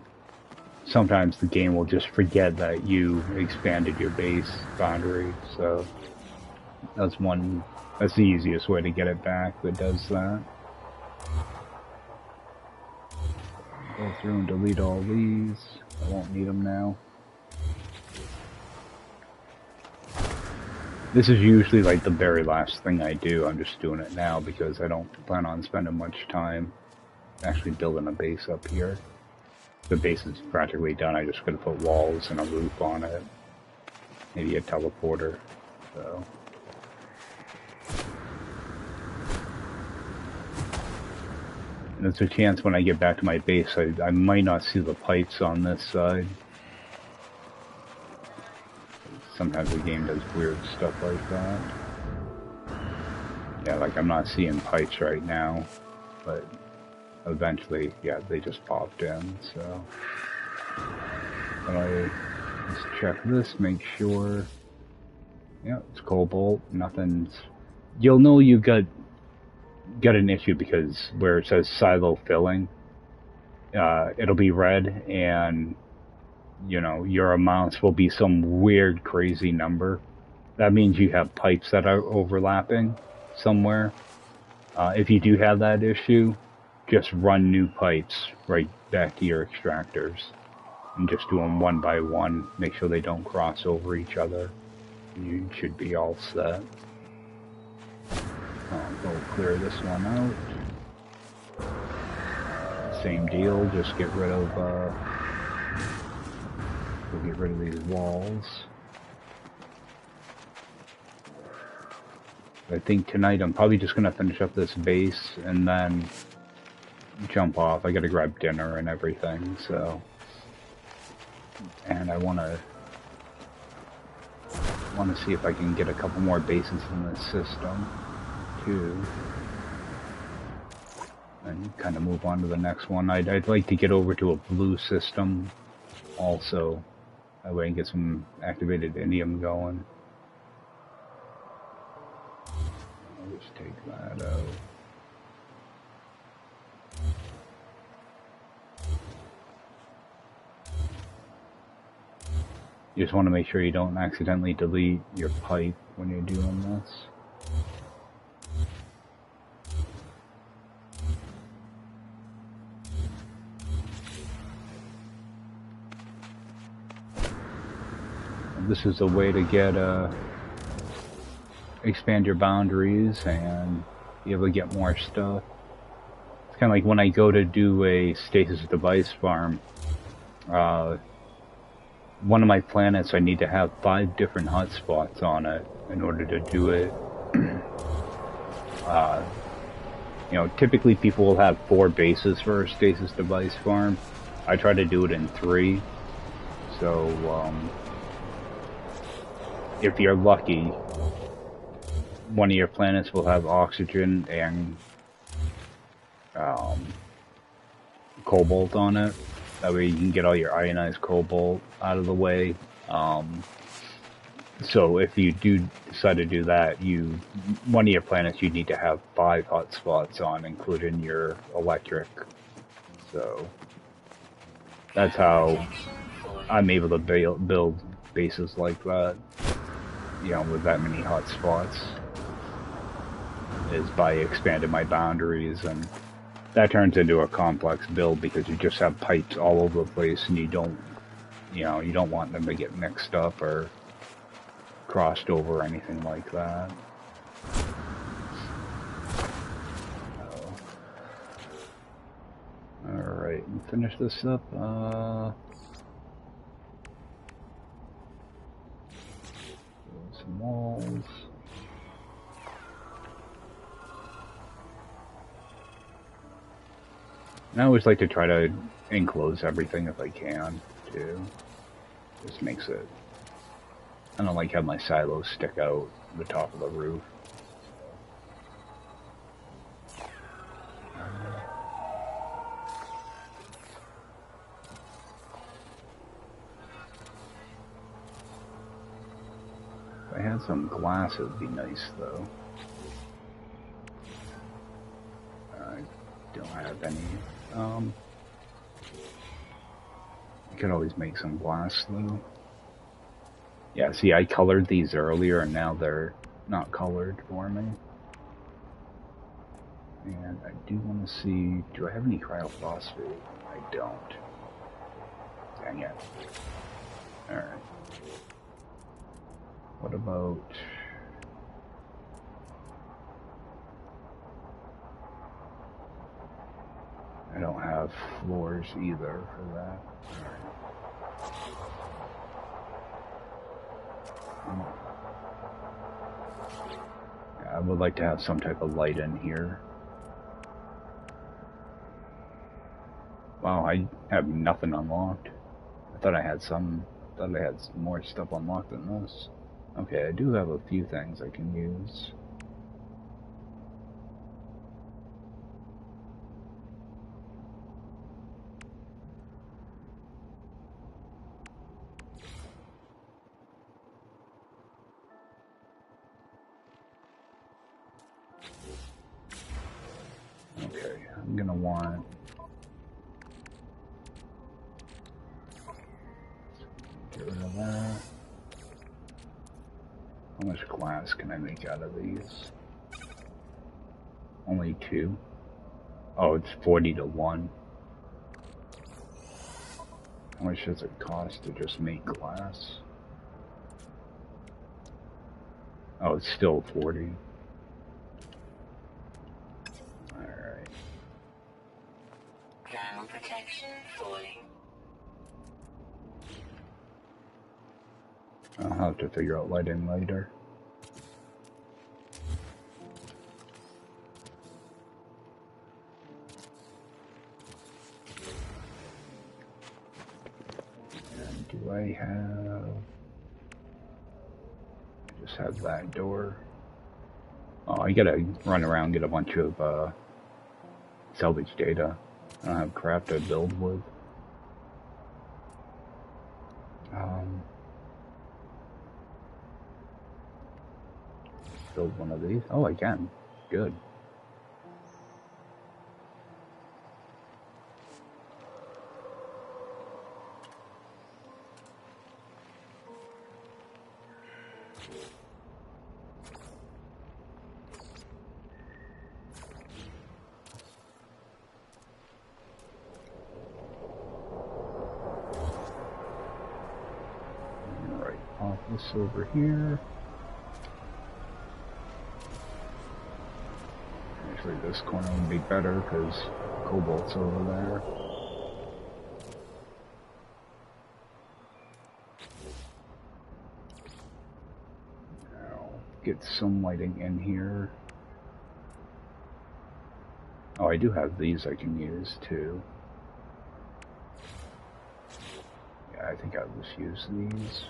Sometimes the game will just forget that you expanded your base boundary. So that's one. That's the easiest way to get it back that does that. Go through and delete all these. I won't need them now. This is usually like the very last thing I do. I'm just doing it now because I don't plan on spending much time actually building a base up here. The base is practically done. I just gotta put walls and a roof on it. Maybe a teleporter. So. And there's a chance when I get back to my base, I might not see the pipes on this side. Sometimes the game does weird stuff like that. Yeah, like I'm not seeing pipes right now, but eventually, yeah, they just popped in, so. But I just check this, make sure. Yeah, it's cobalt, nothing's... You'll know you got an issue because where it says silo filling, it'll be red and you know, your amounts will be some weird, crazy number. That means you have pipes that are overlapping somewhere. If you do have that issue, just run new pipes right back to your extractors. And just do them one by one. Make sure they don't cross over each other. You should be all set. Go clear this one out. Same deal, just get rid of... We'll get rid of these walls. I think tonight I'm probably just gonna finish up this base and then jump off. I gotta grab dinner and everything, so. And I wanna see if I can get a couple more bases in this system, too. And kind of move on to the next one. I'd like to get over to a blue system also. That way I can get some activated indium going. I'll just take that out. You just want to make sure you don't accidentally delete your pipe when you're doing this. This is a way to get expand your boundaries and be able to get more stuff. It's kind of like when I go to do a stasis device farm. One of my planets, I need to have 5 different hotspots on it in order to do it. You know, typically people will have 4 bases for a stasis device farm. I try to do it in 3. So, if you're lucky, one of your planets will have oxygen and cobalt on it. That way you can get all your ionized cobalt out of the way. So if you do decide to do that, one of your planets you need to have 5 hotspots on, including your electric. So that's how I'm able to build bases like that. You know, with that many hotspots, is by expanding my boundaries, and that turns into a complex build because you just have pipes all over the place, and you don't want them to get mixed up or crossed over or anything like that. Alright, and finish this up. Some walls. And I always like to try to enclose everything if I can, too. Just makes it I don't like how my silos stick out the top of the roof. If I had some glass, it would be nice, though. I don't have any. I could always make some glass, though. Yeah, see, I colored these earlier, and now they're not colored for me. And I do want to see, do I have any cryophosphate? I don't. Dang it. Alright. What about... I don't have floors either for that. Alright. Yeah, I would like to have some type of light in here. Wow, I have nothing unlocked. I thought I had some more stuff unlocked than this. Okay, I do have a few things I can use. Okay, I'm gonna want... Get rid of that. How much glass can I make out of these? Only 2. Oh, it's 40 to 1. How much does it cost to just make glass? Oh, it's still 40. Alright. Ground protection falling. I'll have to figure out lighting later. And do I have... I just have that door. Oh, I gotta run around and get a bunch of salvage data. I don't have crap to build with. Build one of these. Oh, I can. Good. Alright, pop this over here. Actually, this corner would be better because cobalt's over there. Now, get some lighting in here. Oh, I do have these I can use too. Yeah, I think I'll just use these.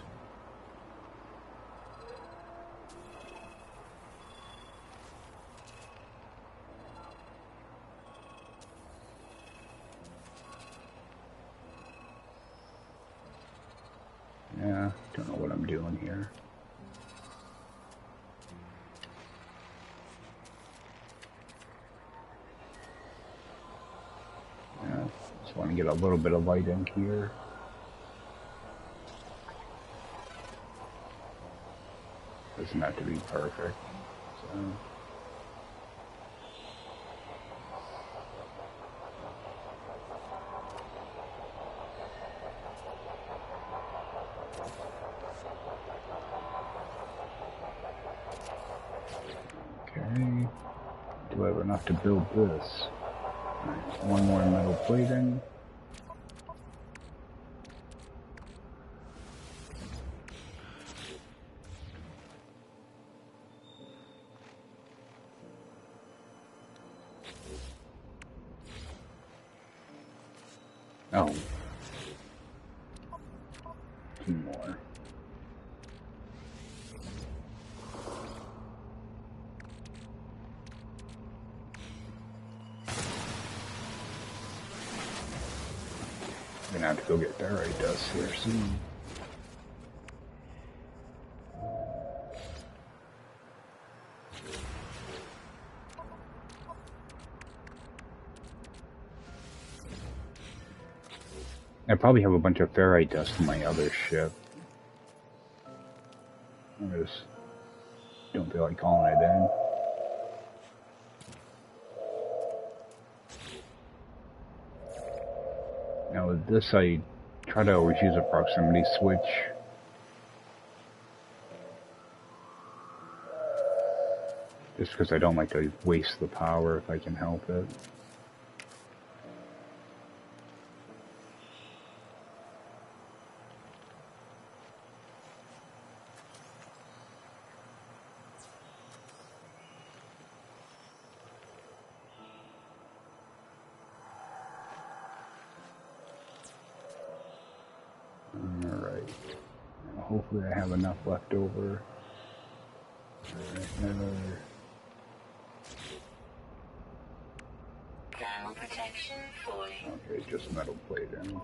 Yeah, don't know what I'm doing here. Yeah, just want to get a little bit of light in here. Doesn't have to be perfect. So. Okay. Do I have enough to build this? Right, one more metal plating. Oh. 2 more. gonna have to go get ferrite dust here soon. I probably have a bunch of ferrite dust in my other ship. I just don't feel like calling it in. Now with this, I try to always use a proximity switch. Just because I don't like to waste the power if I can help it. Alright. Hopefully I have enough left over. Alright, another... Thermal protection falling. Okay, just metal plating. Move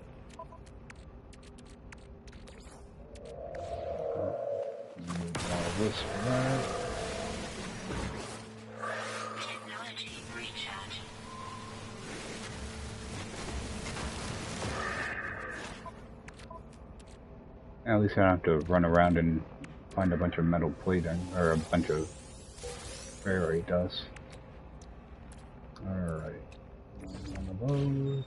all this for that. Technology recharge. At least I don't have to run around and find a bunch of metal plating, or a bunch of ferrite dust. Alright. One of those.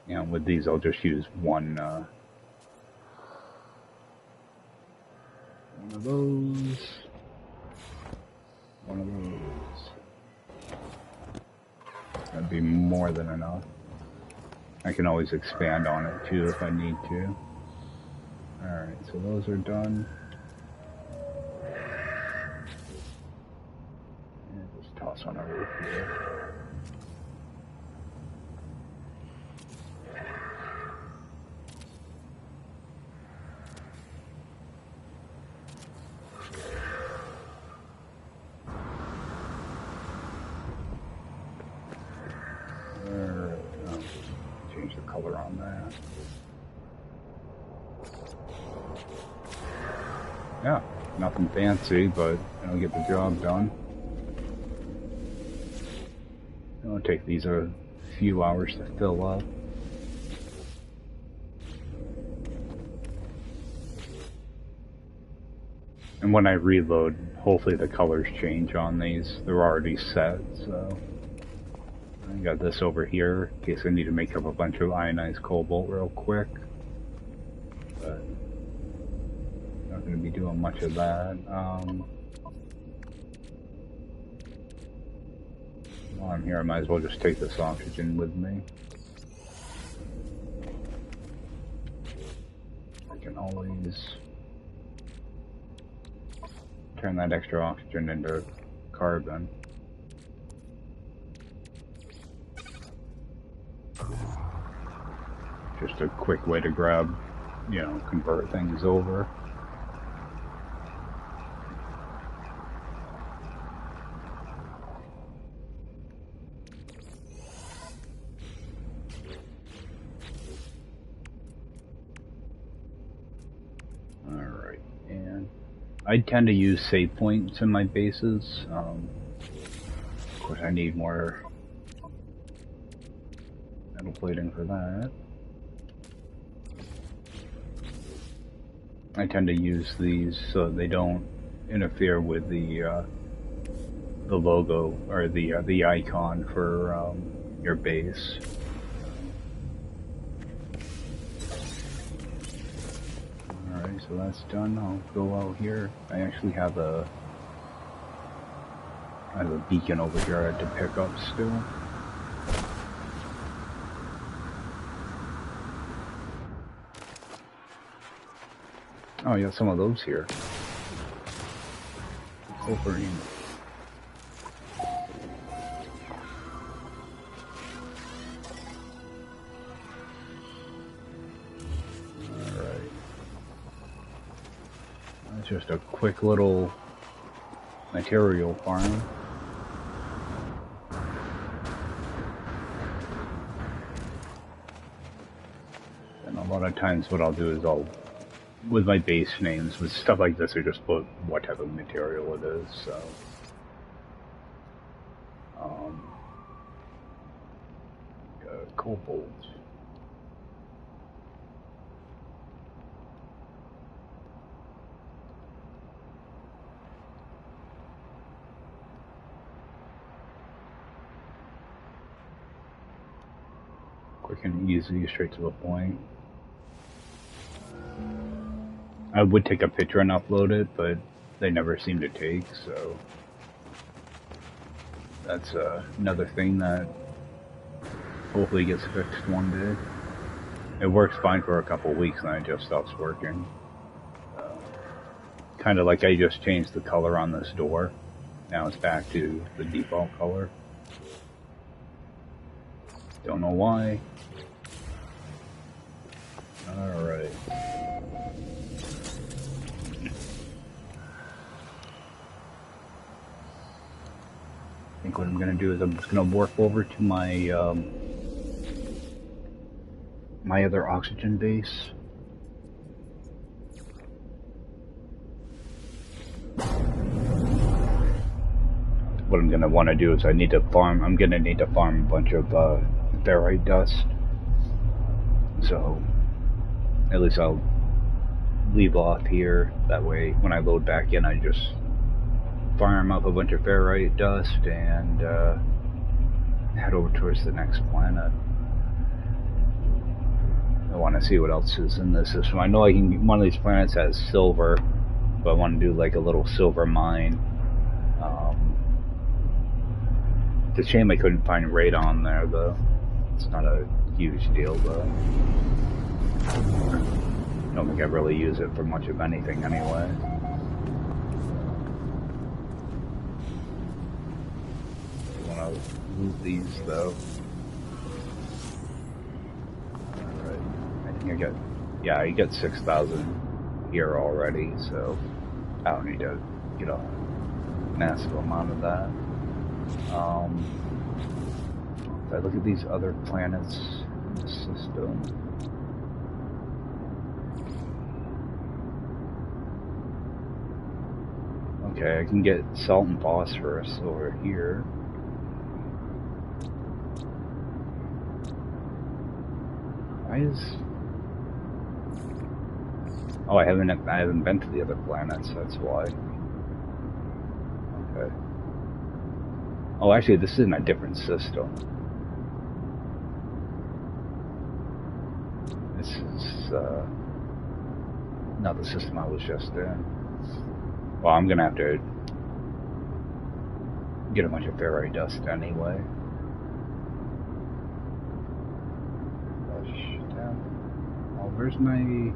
Yeah, with these I'll just use one of those. One of those. That'd be more than enough. I can always expand on it too if I need to. Alright, so those are done. And just toss one over here. Change the color on that. Yeah, nothing fancy, but it'll get the job done. It'll take these a few hours to fill up. And when I reload, hopefully the colors change on these. They're already set, so... I got this over here in case I need to make up a bunch of ionized cobalt real quick. But not going to be doing much of that. While I'm here, I might as well just take this oxygen with me. I can always turn that extra oxygen into carbon. Just a quick way to grab, you know, convert things over. Alright, and I tend to use save points in my bases. Of course, I need more metal plating for that. I tend to use these so they don't interfere with the logo or the icon for your base. All right, so that's done. I'll go out here. I actually have a beacon over here I had to pick up still. Oh, you have some of those here. Wolverine. Alright. That's just a quick little material farm. times what I'll do is with my base names, with stuff like this, I just put what type of material it is, so. Cobalt. Quick and easy, straight to the point. I would take a picture and upload it, but they never seem to take, so that's another thing that hopefully gets fixed one day. It works fine for a couple weeks and then it just stops working. Kind of like I just changed the color on this door. Now it's back to the default color. Don't know why. Alright. I think what I'm going to do is I'm just going to warp over to my my other oxygen base. What I'm going to want to do is I'm going to need to farm a bunch of ferrite dust. So at least I'll leave off here. That way when I load back in, I just farm up a bunch of ferrite dust and head over towards the next planet. I want to see what else is in this system. I know one of these planets has silver, but I want to do like a little silver mine. It's a shame I couldn't find radon there, though. It's not a huge deal, though. I don't think I really use it for much of anything anyway. I want to loot these, though. Alright. I think I got 6,000 here already, so I don't need to get a massive amount of that. If I look at these other planets in the system, okay, I can get salt and phosphorus over here. Why is... Oh, I haven't been to the other planets, that's why. Okay. Oh, actually, this is in a different system. This is not the system I was just in. Well, I'm gonna have to get a bunch of ferrite dust anyway. Oh, where's my...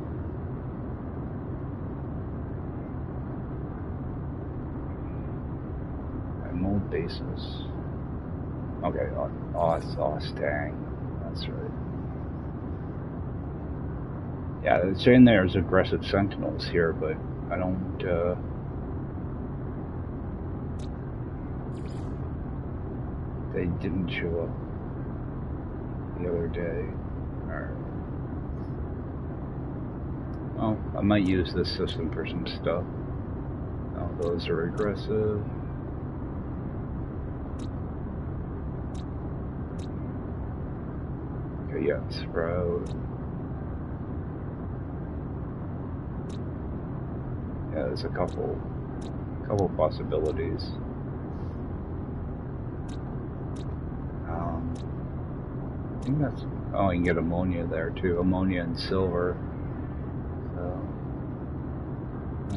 mold bases. Okay, Ostang. That's right. Yeah, it's saying there's aggressive sentinels here, but I don't, they didn't show up the other day. Alright. Well, I might use this system for some stuff. Oh, those are aggressive. Okay, yeah, Sprout. Yeah, there's a couple possibilities. I think that's... Oh, you can get ammonia there too. Ammonia and silver. So...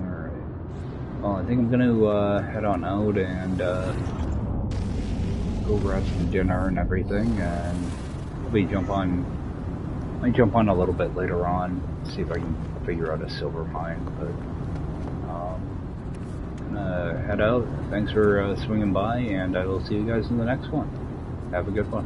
Alright. Well, I think I'm gonna head on out and go grab some dinner and everything, and probably jump on a little bit later on, see if I can figure out a silver mine, but head out. Thanks for swinging by, and I will see you guys in the next one. Have a good one.